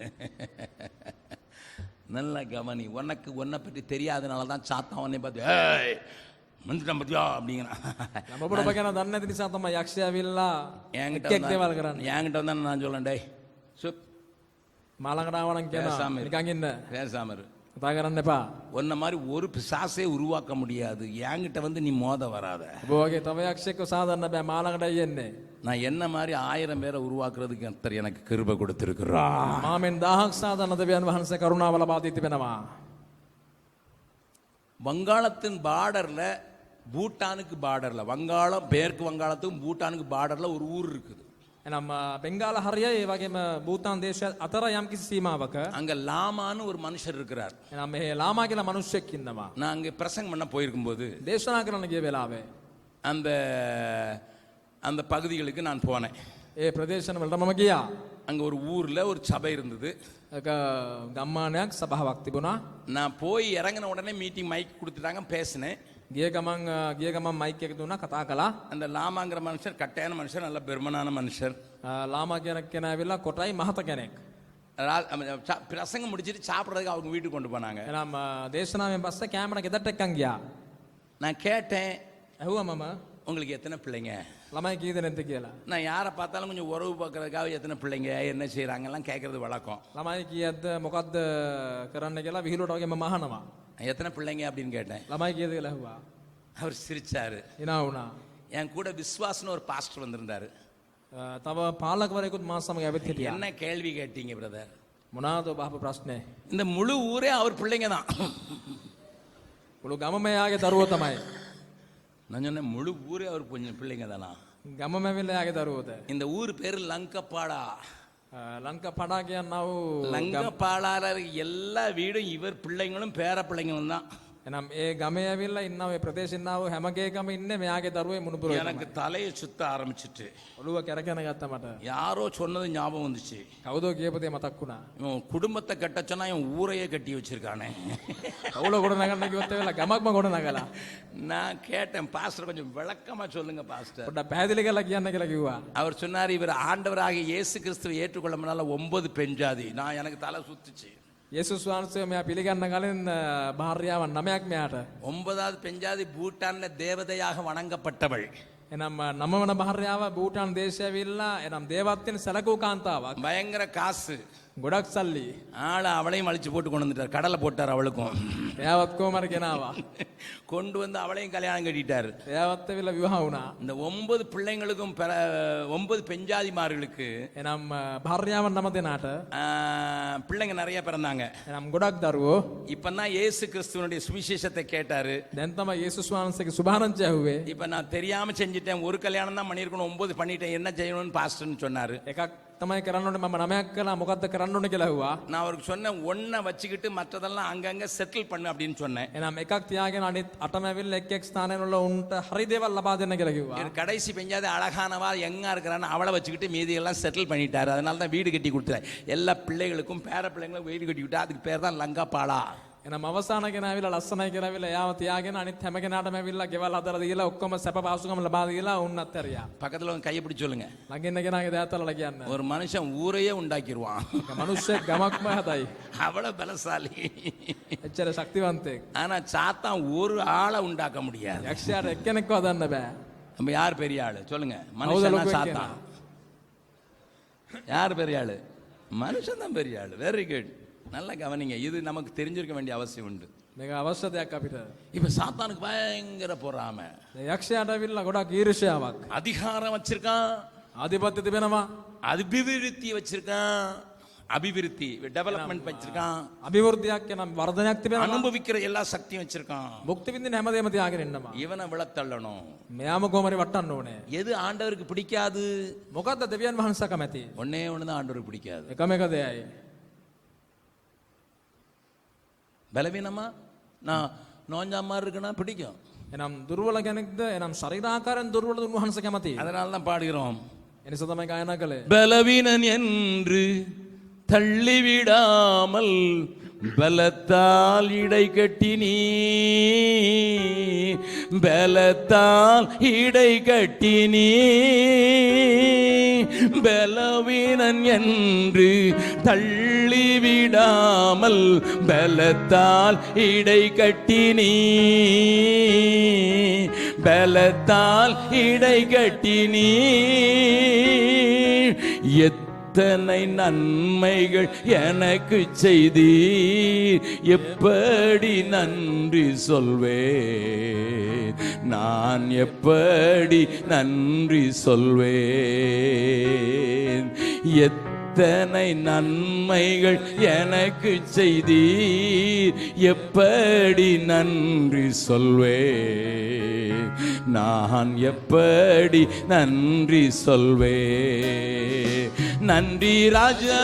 நல்ல கவனி, உனக்கு உன்னை பற்றி தெரியாதனால தான் சாத்தான் உன்னை பார்த்து ஏய் வந்துட்டான் பத்தியா அப்படிங்கிறான். நம்ம ඔබට ඔබ ගැන දන්නේ නැති නිසා තමයි යක්ෂයා ඇවිල්ලා එක්කෙක් දේවල් කරන්නේ. என்கிட்ட வந்தா நான் சொல்லேன், டேய் சுப் මා ළඟට ආව නම් කියනවා பேசாம இரு. නිකන් ඉන්න. பேசாம இரு. කතා කරන්න එපා. உன்னை மாதிரி ஒரு பிசாசே உருவாக்க முடியாது. என்கிட்ட வந்து நீ மோத வராத. ඔබ වගේ තව යක්ෂයෙක්ව සාදන්න බෑ. මා ළඟටයි එන්නේ. நான் என்ன மாதிரி 1000 பேரை உருவாக்குறதுக்கு கர்த்தர் எனக்கு கிருபை கொடுத்திருக்கிறார். මා මෙන් 1000ක් සාදන්න දෙවියන් වහන්සේ කරුණාව ලබා දී තිබෙනවා. வங்காளத்தின் பார்டர்ல, பூட்டானுக்கு பார்டர்ல, வங்காளம் மேற்கு வங்காளத்துக்கும் பூட்டானுக்கு பார்டர்ல ஒரு ஊர் இருக்குது. එනම් බෙන්ගාල හරිය ඒ වගේම භූතාන් දේශය අතර යම්කිසි සීමාවක அங்க லாமான்னு ஒரு மனுஷர் இருக்கிறார். එනම් මේ ලාමා කියලා මිනිස්සෙක් ඉන්නවා. நான் அங்கே பிரசங்கம் பண்ண போயிருக்கும்போது දේශනා කරන්න ගිය වෙලාවේ அந்த அந்த பகுதிகளுக்கு நான் போனேன். ඒ ප්‍රදේශන වලට මම ගියා. அங்க ஒரு ஊர்ல ஒரு சபை இருந்தது. ඒක ගම්මානයක් සභාවක් තිබුණා. நான் போய் இறங்கின உடனே மீட்டிங் மைக் கொடுத்துட்டாங்க, பேசினேன். ගිය ගමන් මයික් එක දුන්නා, කතා කළා. அந்த லாமாங்கிற மனுஷர் கட்டையான மனுஷர், நல்ல பெருமனான மனுஷர். ලාමා කියන කෙනා ඇවිල්ලා කොටයි මහත කෙනෙක්. பிரசங்கம் முடிச்சிட்டு சாப்பிட்றதுக்கு அவங்க வீட்டுக்கு கொண்டு போனாங்க. එනම් දේශනාවෙන් පස්සේ කැමරා ගෙදරට එක්කන් ගියා. நான் கேட்டேன், ඇහුවා මම உங்களுக்கு எத்தனை பிள்ளைங்க? ළමයි කී දෙනෙක්ද කියලා. நான் யாரை பார்த்தாலும் கொஞ்சம் உறவு பார்க்கறதுக்காக எத்தனை பிள்ளைங்க என்ன செய்கிறாங்கலாம் கேட்கறது வழக்கம். ළමයි කීයක්ද මොකද්ද කරන්න කියලා විහිළුවට වගේ මම අහනවා. எத்தனை பிள்ளைங்க அப்படின்னு கேட்டேன். ළමයි කීයද කියලා ඇහුවා. அவர் சிரிச்சாரு. hina වුණා. என் கூட விஸ்வாஸ்னு ஒரு பாஸ்டர் வந்திருந்தாரு. තව පාලකවරයෙකුත් මා සමග ඇවිත් හිටියා. என்ன கேள்வி கேட்டீங்க பிரதர்? මොනවාද ඔබ අහපු ප්‍රශ්නේ? இந்த முழு ஊரே அவர் பிள்ளைங்க தான். මුළු ගමම එයාගේ දරුවෝ තමයි. நான் சொன்னேன், முழு ஊரே அவர் கொஞ்சம் பிள்ளைங்க தானா? ගමම ඇවිල්ලා එයාගේ දරුවෝද? இந்த ஊர் பேரு லங்கப்பாடா. ලංකා පඩා කියනවා වූ லங்கப்பாடால எல்லா வீடும் இவர் பிள்ளைங்களும் பேர பிள்ளைங்களும் தான். එනම් ඒ ගමේ ඇවිල්ලා ඉන්නවා, මේ ප්‍රදේශේ ඉන්නවා වූ හැම ගේකම ඉන්නේ මෙයාගේ දරුවේ මුණුපුරේ. எனக்கு தலையை சுத்த ஆரம்பிச்சிட்டு ඔළුව කැරකෙන ගත්තා මට. யாரோ சொன்னது ஞாபகம் வந்துச்சு. කවුදෝ කියපු දේ මතක් වුණා. இவன் குடும்பத்தை கட்ட சொன்னா இவன் ஊரையே கட்டி வச்சிருக்கானே. කවුල ගොඩ නගන්න කිව්වත් වෙලා ගමක්ම ගොඩ නගලා. நான் கேட்டேன், பாஸ்டர் கொஞ்சம் விளக்கமா சொல்லுங்க பாஸ்டர். පොඩ්ඩක් පැහැදිලි කරලා කියන්න කියලා කිව්වා. அவர் சொன்னார், இவர் ஆண்டவராக இயேசு கிறிஸ்துவை ஏற்றுக்கொள்ள முன்னால 9 பெண் ஜாதி. நான் எனக்கு தலை சுத்துச்சு. යේසුස් වහන්සේ මෙයා පිළිගන්න කලින් භාර්යාවන් 9ක් මෙයාට. 9வது பெண் ஜாதி பூட்டான்ல தேவதையாக வணங்கப்பட்டவள். එනම් 9 වන භාර්යාව භූටාන් දේශය ඇවිල්ලා එනම් දේවත්වයෙන් සැලකූ කාන්තාවක්. பயங்கர காசு. ගොඩක් සල්ලි. ஆளை அவளையும் அழிச்சு போட்டு கொண்டு வந்துட்டார், கடலை போட்டார் அவளுக்கும். එයාවත් කොහමද ගෙනාවා. கொண்டு வந்து அவளையும் கல்யாணம் கட்டிட்டார். එයාවත් ඇවිල්ලා විවාහ වුණා. இந்த 9 பிள்ளைங்களுக்கும் 9 பெஞ்சாதிமார்களுக்கு එනම් භාර්යාවන් 9 දෙනාට பிள்ளைங்க நிறைய பிறந்தாங்க. එනම් ගොඩක් දරුවෝ. இப்பதான் இயேசு கிறிஸ்துவனுடைய சுவிசேஷத்தை கேட்டாரு. දැන් තමයි යේසුස් වහන්සේගේ සුභාරංචිය ඇහුවේ. இப்ப நான் தெரியாம செஞ்சிட்டேன், ஒரு கல்யாணம் தான் பண்ணியிருக்கணும், 9 பண்ணிட்டேன், என்ன செய்யணும்னு பாஸ்டர்னு சொன்னாரு. එකක් තමයි කරන්න ඕනේ, මම 9ක් කළා, මොකද්ද කරන්න ඕනේ කියලා ඇහුවා. நான் அவருக்கு சொன்னேன், ஒன்றை வச்சுக்கிட்டு மற்றதெல்லாம் அங்கங்க செட்டில் பண்ணு அப்படின்னு சொன்னேன். එනම් එකක් තියාගෙන අනිත් 8ම ඇවිල්ලා එක් ස්ථානවල උන්ට හරි දේවල් ලබා දෙන්න කියලා කිව්වා. என் கடைசி பெஞ்சாவது அழகானவா எங்க இருக்கிறான்னு அவளை வச்சுக்கிட்டு மீதியெல்லாம் செட்டில் பண்ணிட்டாரு. அதனால தான் வீடு கட்டி கொடுத்தாரு. எல்லா பிள்ளைகளுக்கும் பேர பிள்ளைங்களும் வீடு கட்டி விட்டா, அதுக்கு பேர் தான் லங்கா பாலா. එනම් අවසාන කෙනා ඇවිල්ලා ලස්සනයි කියලා ඇවිල්ලා එයාව තියාගෙන අනිත් හැම කෙනාටම ඇවිල්ලා ගෙවල් හදලා දීලා ඔක්කොම සැප පහසුකම් ලබා දීලා උන්නත් ඇරියා. பக்கத்துல வந்து கையை பிடிச்சு சொல்லுங்க. ළඟින් ඉන්න කෙනාගේ දෑතල කියන්න. ஒரு மனுஷன் ஊரையே உண்டாக்கிடுவான். මනුස්සයෙක් ගමක්ම හදයි. அவ்வளவு பலசாலி. එච්චර ශක්තිවන්තයෙක්. ஆனா சாத்தான் ஒரு ஆளை உண்டாக்க முடியாது. යක්ෂයාට එක්කෙනෙක්ව හදන්න බෑ. நம்ம யார் பெரிய ஆளு சொல்லுங்க? மனுஷன் லோகம் சாத்தான். யார் பெரிய ஆளு? மனுஷன் தான் பெரிய ஆளு. வெரி குட், நல்லா கவனிங்க. இது நமக்கு தெரிஞ்சிருக்க வேண்டிய அவசியம் உண்டு. මේක අවශ්‍ය දෙයක් අපිට. இப்ப சாத்தானுக்கு பயங்கர பொறாம, යක්ෂයාට ඇවිල්ලා ගොඩක් ඊර්ෂ්‍යාවක්. அதிகாரம் வச்சிருக்கான், ආධිපත්‍ය තිබෙනවා. அபிவிருத்தி வச்சிருக்கான், அபிவிருத்தி டெவலப்மெண்ட் வச்சிருக்கான், අභිවෘද්ධියක් එනම් වර්ධනයක් තිබෙනවා. அனுபவிக்கிற எல்லா சக்தியும் வச்சிருக்கான். මුක්ති විඳින හැමදේම තියාගෙන ඉන්නවා. இவனை விழத்தள்ளணும். මෙයාම කොහමරි වටන්න ඕනේ. எது ஆண்டவருக்கு பிடிக்காது? මොකද්ද දෙවියන් වහන්සේ කැමති? ஒன்னே ஒண்ணுதான் ஆண்டவருக்கு பிடிக்காது. එකම එක දෙයයි. பலவீனமா நான் நோஞ்சா மாதிரி இருக்குன்னா பிடிக்கும். එනම් දුර්වල කෙනෙක්ද එනම් ශරීරාකාරයෙන් දුර්වලද උන්වහන්සේ කැමති. அதனால தான் பாடுகிறோம், එනිසා තමයි ගායනා කළේ. பலவீனன் என்று தள்ளிவிடாமல் பலத்தால் இடை கட்டி நீ, பலத்தால் இடை கட்டி நீ, பலவீனன் என்று தள்ளிவிடாமல் பலத்தால் இடை கட்டி நீ, பலத்தால் இடை கட்டி நீ. எத்தனை நன்மைகள் எனக்கு செய்தீர், எப்படி நன்றி சொல்வேன், நான் எப்படி நன்றி சொல்வேன். எத்தனை நன்மைகள் எனக்கு செய்தீர், எப்படி நன்றி சொல்வேன், நான் எப்படி நன்றி சொல்வேன். நன்றி ராஜா,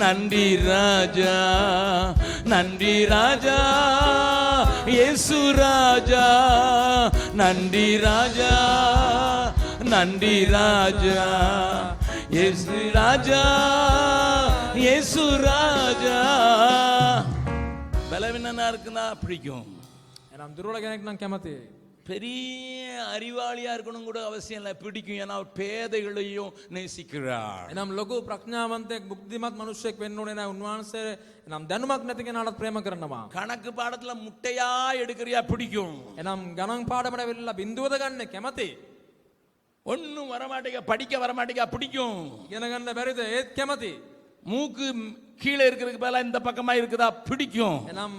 நன்றி ராஜா, நன்றி ராஜா, இயேசு ராஜா, நன்றி ராஜா, நன்றி ராஜா, இயேசு ராஜா, இயேசு ராஜா. பலவீனனா இருக்குன்னா பிடிக்கும். එනම් දුර්වල කෙනෙක් නම් කැමති. பெரிய அறிவாளியா இருக்கணும் கூட அவசியம் இல்லை, பிடிக்கும். ஏன்னா அவர் பேதைகளையும் நேசிக்கிறார். එනම් ලොකු ප්‍රඥාවන්තයෙක් බුද්ධිමත් මිනිසෙක් වෙන්න ඕනේ නැහැ. උන්වහන්සේ එනම් දැනුමක් නැති කෙනාට ප්‍රේම කරනවා. கணக்கு பாடத்துல முட்டையா எடுக்கிறியா பிடிக்கும். එනම් ගණන් පාඩමට වෙලා බිඳුවද ගන්න කැමති. ஒன்னும் வரமாட்டேங்க, படிக்க வரமாட்டேங்க, பிடிக்கும். ඉගෙන ගන්න බැරිද? ඒත් කැමති. மூக்கு கீழே இருக்கிறதுக்கு பதிலா இந்த பக்கமா இருக்குதா, பிடிக்கும். එනම්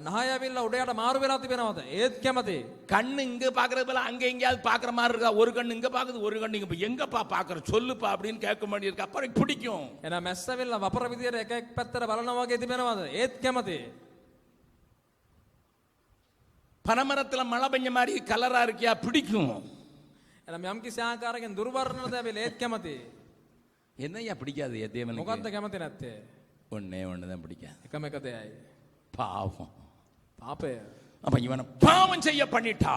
නහය ඇවිල්ලා උඩයට මාරු වෙලා තිබෙනවද? ඒත් කැමති. கண்ணு இங்க பாக்குறது பதிலா அங்க எங்கேயாவது பாக்குற மாதிரி இருக்கா, ஒரு கண்ணு இங்க பாக்குது, ஒரு கண்ணு இங்க எங்கப்பா பாக்குற சொல்லுப்பா அப்படின்னு கேட்க மாட்டேங்க இருக்கு, அப்புறம் பிடிக்கும். එනම් ඇස් ඇවිල්ලා වපර විදියට එක එක් පැත්තට බලනවා වගේ තිබෙනවද? ඒත් කැමති. பனைமரத்துல மழை பெஞ்ச மாதிரி கலரா இருக்கியா, பிடிக்கும். එනම් යම් කිසි ආකාරයකින් දුර්වර්ණද ඇවිල්ලා ඒත් කැමති. என்னையா பிடிக்காது தேவனுக்கு? මොකද්ද කැමති නැත්තේ? ஒன்னே ஒண்ணுதான் பிடிக்காது, එකම එක දෙයයි. பாவம். පාපය. அப்ப இவனை பாவம் செய்ய பண்ணிட்டா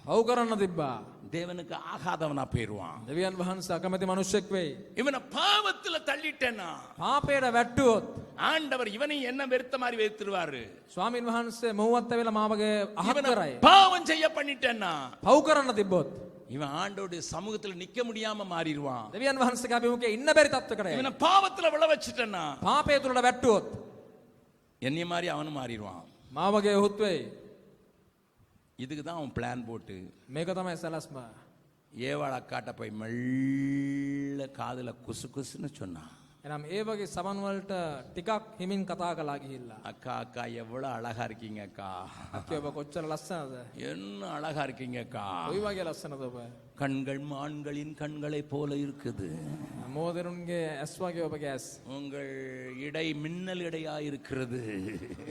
පව් කරන්න තිබ්බා. தேவனுக்கு ஆகாதவனா போயிருவான். දෙවියන් වහන්සේ අකමැති මිනිසෙක් වෙයි. இவனை பாவத்துல தள்ளிட்டேன்னா පාපයට වැට්ටුවොත් ஆண்டவர் இவனை என்ன வெறுத்த மாதிரி வெறுத்துருவாரு. ස්වාමින් වහන්සේ මොහොත් වෙලා මාවගේ අහත් இவனை කරයි. பாவம் செய்ய பண்ணிட்டேன்னா පව් කරන්න තිබ්බොත් இவன் ஆண்டோடைய சமூகத்துல நிக்க முடியாம மாறிடுவான். දෙවියන් වහන්සේගේ අභිමුඛයේ ඉන්න බැරි තත්ත්වයකට இவனை பாவத்துல விழ வச்சுட்டேன்னா පාපය තුලට වැට්ටුවොත් என்னைய மாதிரி அவனும் மாறிடுவான். මාවගේ උහුත් වෙයි. இதுக்கு தான் அவன் பிளான் போட்டு මේක තමයි සලස්ම. ஏவாள் அக்காட்ட போய் மெல்ல காதுல குசு குசுன்னு சொன்னான். එනම් ඒ වගේ සමන් වලට ටිකක් හිමින් කතා කළා ගිහිල්ලා. அக்கா அக்கா எவ்வளவு அழகா இருக்கீங்க அக்கா. අක්කේ ඔබ කොච්චර ලස්සනද? என்ன அழகா இருக்கீங்க அக்கா. කොයි වගේ ලස්සනද ඔබ? கண்கள் மான்களின் கண்களை போல இருக்குது. මෝදරුන්ගේ ඇස් වගේ ඔබගේ ඇස්. உங்கள் இடை மின்னல் இடையா இருக்கிறது.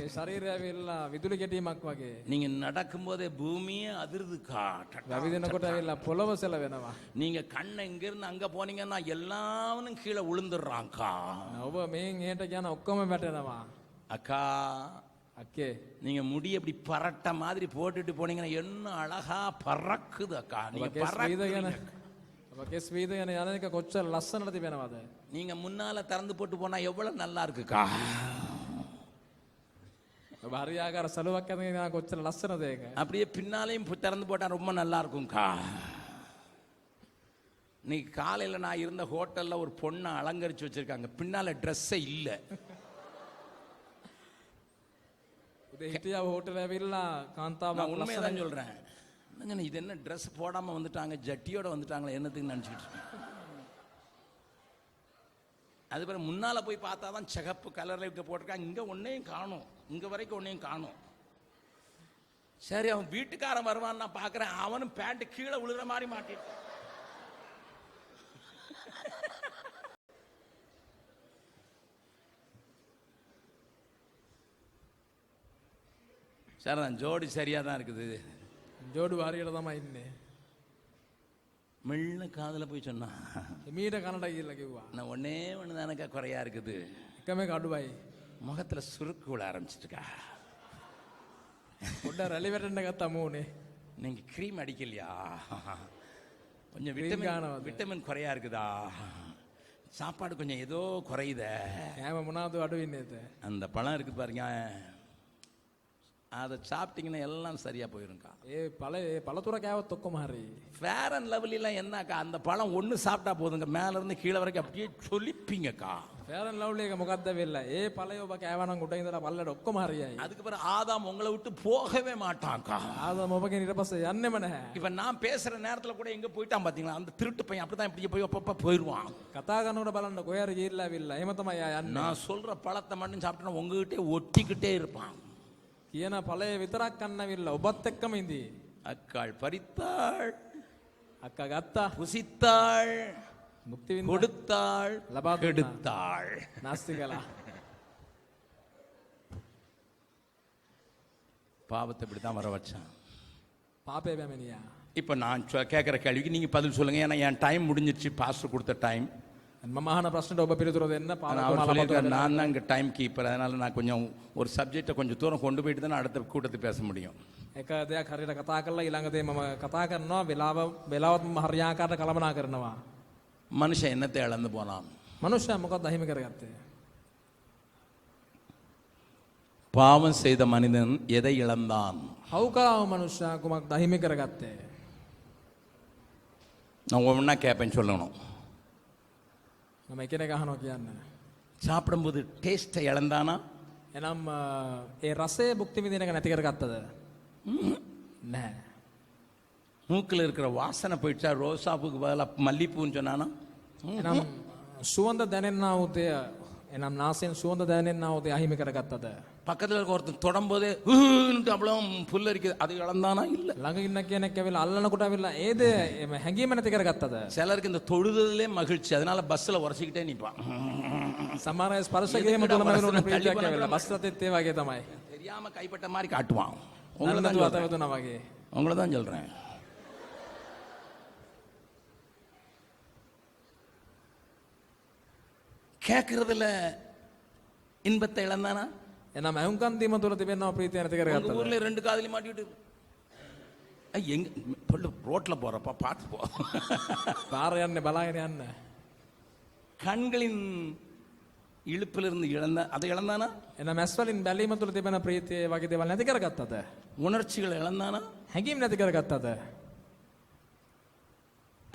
ඒ ශරීරය ඇවිල්ලා විදුලි ගැටීමක් වගේ. நீங்க நடக்கும்போதே பூமியே அதிருதுக்கா. වැවිදෙනකොට ඇවිල්ලා පොළව සෙලවෙනවා. நீங்க கண்ணை இங்கிருந்து அங்க போனீங்கன்னா எல்லாவனும் கீழே விழுந்துடுறாங்கக்கா. ඔබ මෙහෙන් එහෙට යන ඔක්කොම වැටෙනවා. அக்கா අක්කේ நீங்க முடி அப்படி பரட்ட மாதிரி போட்டுட்டு போனீங்கன்னா என்ன அழகா பறக்குது அக்கா. நீங்க ඔබ කෙස් වීදගෙන பறக்குறீங்க. ඔබ කෙස් වීදගෙන යන එක කොච්චර ලස්සනට තිබෙනවද? நீங்க முன்னால திறந்து போட்டு போனா எவ்வளவு நல்லா இருக்குக்கா. ඔබ හරියාකාර සලුවක් අතගෙන යන කොච්චර ලස්සනද ඒක? அப்படியே பின்னாலையும் திறந்து போட்டா ரொம்ப நல்லா இருக்கும்க்கா. இன்னைக்கு காலையில் நான் இருந்த ஹோட்டலில் ஒரு பொண்ணை அலங்கரித்து வச்சுருக்காங்க, பின்னால் ட்ரெஸ்ஸே இல்லை. උදේ හිටියා හෝටල් ඇවිල්ලා කාන්තාවක් நான் உண்மையை ලස්සනයි. தான் சொல்கிறேன். என்னங்க இது என்ன ட்ரெஸ் போடாமல் வந்துட்டாங்க, ஜட்டியோட வந்துட்டாங்களே, என்னத்துக்கு நினச்சிக்கிட்டு இருக்கேன். அது பிறகு முன்னால் போய் பார்த்தா தான் சிகப்பு கலரில் போட்டிருக்காங்க, இங்கே ஒன்றையும் காணும், இங்கே வரைக்கும் ஒன்றையும் காணும். சரி அவன் வீட்டுக்காரன் வருவான்னு நான் பார்க்குறேன், அவனும் பேண்ட்டு கீழே விழுகிற மாதிரி மாட்டிட்டு. சார் தான் ஜோடி சரியாக தான் இருக்குது. ජෝඩු හරියට තමයි ඉන්නේ. மெல்ல காதில் போய் சொன்னான், මීට කනට ගිහිල්ලා කිව්වා. நான் ஒன்னே ஒன்று தானக்கா குறையா இருக்குது, එකම එක අඩුවයි. முகத்தில் சுருக்கு விழ ஆரம்பிச்சிட்டுக்கா. පොඩ්ඩ රැලි වැටෙන්න ගත්තා මූණේ. நீங்கள் க்ரீம் அடிக்கலையா, கொஞ்சம் Cream காணாது. விட்டமின் குறையா இருக்குதா, சாப்பாடு கொஞ்சம் ஏதோ குறையுத. කෑම මොනවද අඩු වෙන්නේද? அந்த பழம் இருக்குது பாருங்க, அதை சாப்பிட்டீங்கன்னா எல்லாம் சரியா போயிருக்கா. ඒ පළතුර කෑවොත් ඔක්කොම හරි. ஃபேர் அண்ட் லவ்லிலாம் என்னக்கா, அந்த பழம் ஒன்று சாப்பிட்டா போதுங்க, மேல இருந்து கீழே வரைக்கும் அப்படியே சொல்லிப்பீங்கக்கா. ෆෙරන් ලව්ලි එක මොකද්ද වෙලා? ඒ ඵලය ඔබ කෑවනම් උඩ ඉඳලා පල්ලට ඔක්කොම හරියයි. அதுக்கு பிறகு ஆதாம் உங்களை விட்டு போகவே மாட்டான்க்கா. ආදම ඔබගෙන් ඊට පස්සේ යන්නෙම නැහැ. இப்ப நான் பேசுற நேரத்துல கூட எங்க போயிட்டான் பாத்தீங்களா, அந்த திருட்டு பையன் அப்படிதான் இப்படி போய் அப்பப்ப போயிடுவான். කතා කරනකොට බලන්න කොහේ හරි ගිහිල්ලා ඇවිල්ලා එහෙම තමයි යා යන්නේ. நான் சொல்ற பழத்தை மட்டும் சாப்பிட்டா உங்ககிட்டே ஒட்டிக்கிட்டே இருப்பான். කියන ඵලය විතරක් කන්නවිල්ලා ඔබත් එක්කම ඉඳී. அக்காள் பறித்தாள், අක්කා ගත්තා, புசித்தாள், මුක්ති විඳා, கொடுத்தாள், ලබා දුන්නා. கெடுத்தாள். නාස්ති කළා. பாவத்தை இப்படித்தான் வர வச்சான். පාපේ බැමිනියා. இப்ப நான் கேட்கிற கேள்விக்கு நீங்க பதில் சொல்லுங்க, ஏன்னா என் டைம் முடிஞ்சிருச்சு, பாஸ்டர் கொடுத்த டைம். මම අහන ප්‍රශ්නට ඔබ පිළිතුර දෙන්න. அவர் சொல்லியிருக்காரு, நான் தான் இங்கே டைம் கீப்பர், அதனால நான் கொஞ்சம் ஒரு சப்ஜெக்டை கொஞ்சம் தூரம் கொண்டு போயிட்டு தான் அடுத்த கூட்டத்துக்கு பேச முடியும். එක දෙයක් හරියට කතා කරලා ඊළඟදී මම කතා කරනවා, වෙලාවත් මම හරියාකාරට කළමනා කරනවා. மனுஷன் என்னத்தை இழந்து போனான்? මනුෂ්‍යයා මොකක්ද අහිමි කරගත්තේ? பாவம் செய்த மனிதன் எதை இழந்தான்? හවුකාව මනුෂ්‍යයා කුමක්ද අහිමි කරගත්තේ? நான் ஒவ்வொன்றா கேட்பேன், சொல்லணும். මම එකිනෙක අහනවා කියන්න. சாப்பிடும்போது டேஸ்ட்டை இழந்தானா? එනම් ඒ රසය භුක්ති විඳින එක නැති කරගත්තද? නැහැ. மூக்கில் இருக்கிற வாசனை போயிடுச்சா? ரோசாப்பூக்கு பதிலாக மல்லிப்பூன்னு சொன்னானா? එනම් සුවඳ දැනෙන්නා වූ දෙය, එනම් නාසයෙන් සුවඳ දැනෙන්නා වූ දෙය අහිමි කරගත්තද? பக்கத்தில் இருக்க ஒருத்தன் தொடம்போதே அவ்வளோ புல் இருக்குது, அது இழந்தானா? இல்லை. ළඟ ඉන්න කෙනෙක් ඇවිල්ලා අල්ලනකොට ඇවිල්ලා ඒ දෙය හැංගීම නැති කරගත්තද? சிலருக்கு இந்த தொழுதலே மகிழ்ச்சி, அதனால பஸ்ஸில் உரசிக்கிட்டே நிற்பான். සමහර අය ස්පර්ශ කිරීම තුළම වෙනුන ප්‍රීතියක් ඇවිල්ලා බස් රථෙත් ඒ වගේ තමයි. தெரியாம கைப்பட்ட மாதிரி காட்டுவான். உங்களை தான் නන්නතු சொல்றேன். අතවතුනා වගේ. உங்களை தான் சொல்றேன். கேட்கறதுல இன்பத்தை இழந்தானா? එනම් ඇහුම්කන් දීම තුළ තිබෙනවා ප්‍රීතිය නැති உங்க කරගත්තද? ஊர்ல ரெண்டு காதலி மாட்டிட்டு எங்க ரோட்ல போறப்ப பார்த்து போ. පාර යන්නේ බලාගෙන යන්න. கண்களின் இழுப்பிலிருந்து அதை இழந்தானா? එනම් ඇස් වලින් බැලීම තුළ තිබෙන ප්‍රීතිය වගේ දේවල් නැති කරගත්තද? உணர்ச்சிகளை இழந்தானா? හැඟීම් නැති කරගත්තද?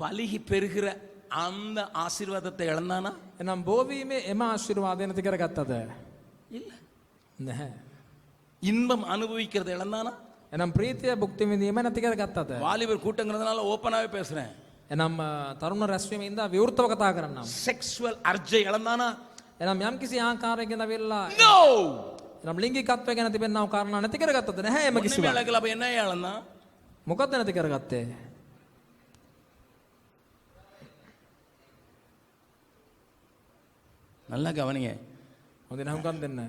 பலுகி பெறுகிற அந்த ஆசீர்வாதத்தை இழந்தானா? එනම් බෝවීමේ එම ආශිර්වාදය නැති කරගත්තද? இல்ல. නැහැ. இன்பம் அனுபவிக்கிறதை இழந்தானா? එනම් ප්‍රීතිය භුක්ති විඳීම නැති කරගත්තද? வாலிபர் கூட்டங்கிறதுனால ஓப்பனாவே பேசுறேன். එනම් තරුණ රැස්වීමේ ඉඳලා විවෘතව කතා කරන්නම්. செக்ஸுவல் அர்ஜை இழந்தானா? එනම් යම් කිසි ආකාරයකින් අවිල්ලා No. එනම් ලිංගිකත්වය ගැන තිබෙනා වූ කාරණා නැති කරගත්තද නැහැ එම ஒண்ணுமே කිසිවක්. இழக்கல. அப்ப என்ன இழந்தா? මොකක්ද නැති කරගත්තේ? நல்லா கவனிங்க. හොඳින් අහුම්කම් දෙන්න.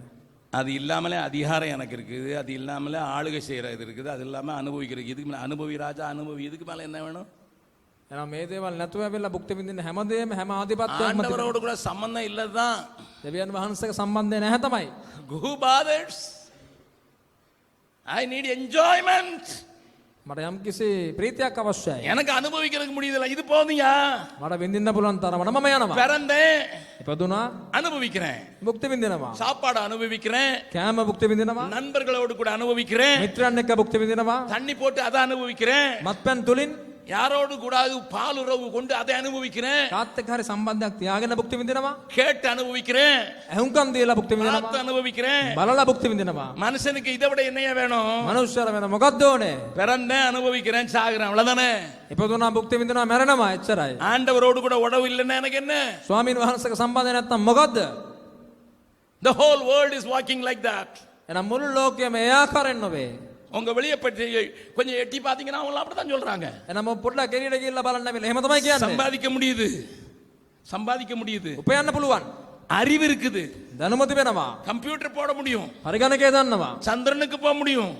அது இல்லாமலே அதிகாரம் எனக்கு இருக்குது, அது இல்லாமலே ஆளுகை செய்யறது இருக்குது, அது இல்லாம அனுபவிக்கிறது. இதுக்கு மேல அனுபவி ராஜா அனுபவி, இதுக்கு மேல என்ன வேணும்? එනම් මේ දේවල් නැතුව ඇවිල්ලා භුක්ති විඳින්න හැමදේම හැම ආධිපත්‍යයක්ම ஆண்டவரோடு கூட சம்பந்தம் இல்லதான். දෙවියන් වහන්සේගේ සම්බන්ධය නැහැ තමයි. Who bothers? I need enjoyment. මට යම් කිසි ප්‍රීතියක් අවශ්‍යයි. எனக்கு அனுபவிக்கிறதுக்கு முடியல, இது போதுயா. මට විඳින්න පුළුවන් තරමට මම යනවා. பிறந்தேன், ඉපදුනා அனுபவிக்கிறேன். භුක්ති විඳිනවා. சாப்பாடு அனுபவிக்கிறேன், කෑම භුක්ති විඳිනවා. நண்பர்களோடு கூட அனுபவிக்கிறேன், මිත්‍රයන් එක්ක භුක්ති විඳිනවා. தண்ணி போட்டு அதை அனுபவிக்கிறேன், මත්පැන් තුලින් யாரோடு கூட பால் உறவு கொண்டு அதை அனுபவிக்கிறேன், කාත් එක්ක හරි සම්බන්ධයක් තියාගෙන භුක්ති විඳිනවා. கேட்டு அனுபவிக்கிறேன், ඇහුම්කම් දීලා භුක්ති பார்த்து විඳිනවා. அனுபவிக்கிறேன். බලලා භුක්ති විඳිනවා. மனுஷனுக்கு இதை விட என்னைய வேணும்? මනුෂ්‍යර වෙන මොකක්ද ඕනේ? பிறந்தேன், அனுபவிக்கிறேன், சாகுறேன், அவ்வளவுதானே. ඉපදුනා භුක්ති විඳිනවා මැරෙනවා එච්චරයි. ஆண்டவரோடு கூட உறவு இல்லைன்னா எனக்கு என்ன? ස්වාමීන් වහන්සේගේ සම්බන්ධය නැත්තම් මොකද්ද? The whole world is walking like that. එහෙනම් මුළු ලෝකයම ඒ ආකාරයෙන් නොවේ. உங்க வெளியே பற்றி கொஞ்சம் எட்டி பாத்தீங்கன்னா அவங்க அப்படித்தான் சொல்றாங்க. එහෙනම් පොඩ්ඩක් එළියට ගිහිල්ලා බලන්න බැල. එහෙම තමයි කියන්නේ. சம்பாதிக்க முடியுது, சம்பாதிக்க முடியுது, උපයන්න පුළුවන්. அறிவு இருக்குது, දැනුම තිබෙනවා. கம்ப்யூட்டர் போட முடியும், පරිගණකය දන්නවා. சந்திரனுக்கு போக முடியும்.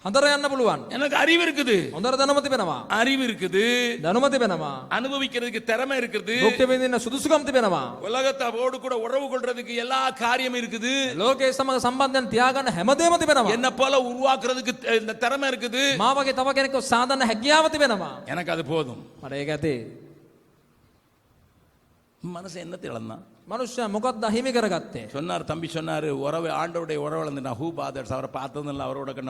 හතර යන්න පුළුවන්. எனக்கு அறிவு இருக்குது, හොඳට දැනුම තිබෙනවා. அறிவு இருக்குது, දැනුම තිබෙනවා. அனுபவிக்கிறதுக்கு திறமை இருக்குது, භුක්ති විඳින්න සුදුසුකම් තිබෙනවා. உலகத்தோடு கூட உறவு கொள்றதுக்கு எல்லா காரியம் இருக்குது, ලෝකයේ සමග සම්බන්ධයන් තියාගන්න හැමදේම තිබෙනවා. என்ன போல உருவாக்குறதுக்கு இந்த திறமை இருக்குது. මා වගේ තව කෙනෙක්ව සාධන හැකියාව තිබෙනවා. எனக்கு அது போதும். මට ඒක ඇති. மனசு என்னத்தை இழந்தான்? මනුෂ්‍යයා මොකක්ද අහිමි කරගත්තේ? சொன்னார், தம்பி சொன்னார், உறவு ஆண்டவருடைய உறவு இழந்துட்டா. ஹூ பாதர்ஸ், அவரை பார்த்ததும் இல்லை, அவரோட கண்ண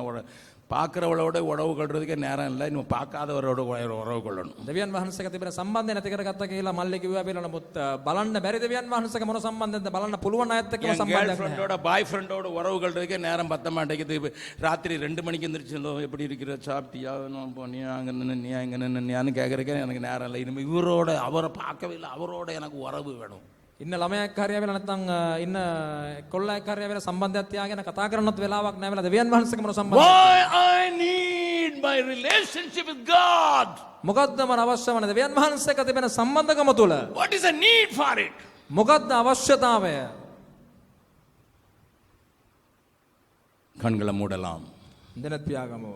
பார்க்குறவளோட உறவு கொள்றதுக்கே நேரம் இல்லை, இன்னும் பார்க்காதவரோட உறவு கொள்ளணும். දෙවියන් වහන්සේක තිබෙන සම්බන්ධය නැති කරගත්තා කියලා මල්ලි කිව්වා කියලා. නමුත් බලන්න බැරි දෙවියන් වහන්සේක මොන සම්බන්ධයක්ද බලන්න පුළුවන් අයත් එක්කම கேர்ள் සම්බන්ධයක් නැහැ. ஃப்ரெண்டோட பாய் ஃப்ரெண்டோட உறவு கொள்றதுக்கே நேரம் பத்த மாட்டேங்குது. ராத்திரி 2 மணிக்கு எந்திரிச்சு எப்படி இருக்கிற, சாப்பிட்டியா, நீ அங்கே நின்று, நீ அங்கே நின்று, நீன்னு கேட்குறக்கே எனக்கு நேரம் இல்லை. இனிமேல் இவரோட அவரை பார்க்கவே இல்லை, அவரோட எனக்கு உறவு வேணும். ඉන්න ළමයෙක් හරි ආවෙලා නැත්නම් ඉන්න කොල්ලයෙක් හරි ආවෙලා සම්බන්ධයක් තියාගෙන කතා කරන්නත් වෙලාවක් නැහැ වෙලා දෙවියන් වහන්සේක මොන සම්බන්ධයක්? Why I need my relationship with God? මොකද්ද මට අවශ්‍ය වන දෙවියන් වහන්සේක තිබෙන සම්බන්ධකම තුල? What is the need for it? මොකද්ද අවශ්‍යතාවය? கண்களை மூடலாம். දෙනත් පියාගමු.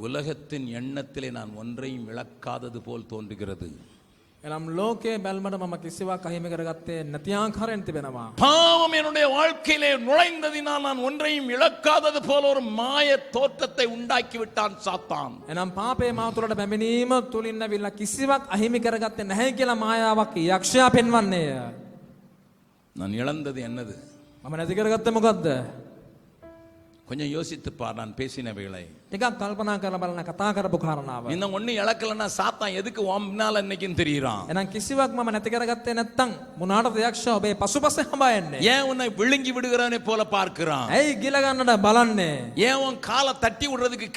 உலகத்தின் எண்ணத்திலே நான் ஒன்றையும் இழக்காதது போல் தோன்றுகிறது. එනම් ලෝකයේ බැල්මට මම කිසිවක් අහිමි කරගත්තේ නැති ආකාරයෙන් තිබෙනවා. பாவம் என்னுடைய வாழ்க்கையிலே நுழைந்ததினால் நான் ஒன்றையும் இழக்காதது போல ஒரு மாய தோற்றத்தை உண்டாக்கி விட்டான் சாத்தான். එනම් පාපේ මාව තුළට බැමිනීම තුලින් ඇවිල්ලා කිසිවක් අහිමි කරගත්තේ නැහැ කියලා මායාවක් යක්ෂයා පෙන්වන්නේය. நான் இழந்தது என்னது? මම නැති කරගත්තේ මොකද්ද? கொஞ்சம் யோசித்து பார், நான் பேசினவைகளை. ටිකක් කල්පනා කරලා බලන්න කතා කරපු කාරණාව. இன்னும் ஒன்னும் இழக்கலன்னா சாத்தான் எதுக்கு உன்னால இன்னைக்கும் தெரியுறான்? එහෙනම් කිසිවක් මම නැති කරගත්තේ නැත්තම් මොනාටද යක්ෂයා ඔබේ පසුපස හඹා එන්නේ? ஏன் உன்னை விழுங்கி விடுகிறவனை போல பார்க்கிறான்? ඇයි ගිල ගන්නට බලන්නේ? ஏன் உன் காலை தட்டி விடுறதுக்கு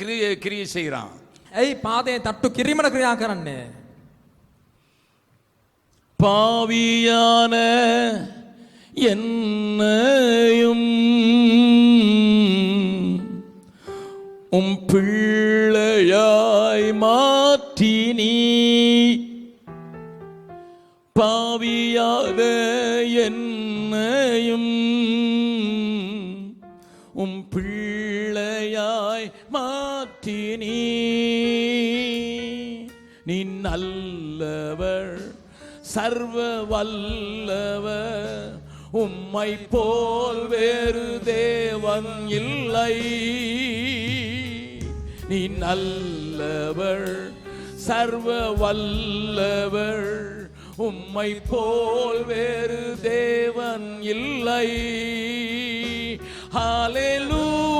கிரியை செய்யறான்? ඇයි පාදේ තට්ටු කිරීමට ක්‍රියා කරන්නේ? பாவியான என்னையும் உம் பிள்ளையாய் மாற்றி நீ, பாவியாத என்னையும் உம் பிள்ளையாய் மாற்றி நீ நல்லவர், சர்வ வல்லவர், உம்மை போல் வேறு தேவன் இல்லை. நீ நல்லவர், சர்வ வல்லவர், உம்மை போல் வேறு தேவன் இல்லை. ஹalleluya.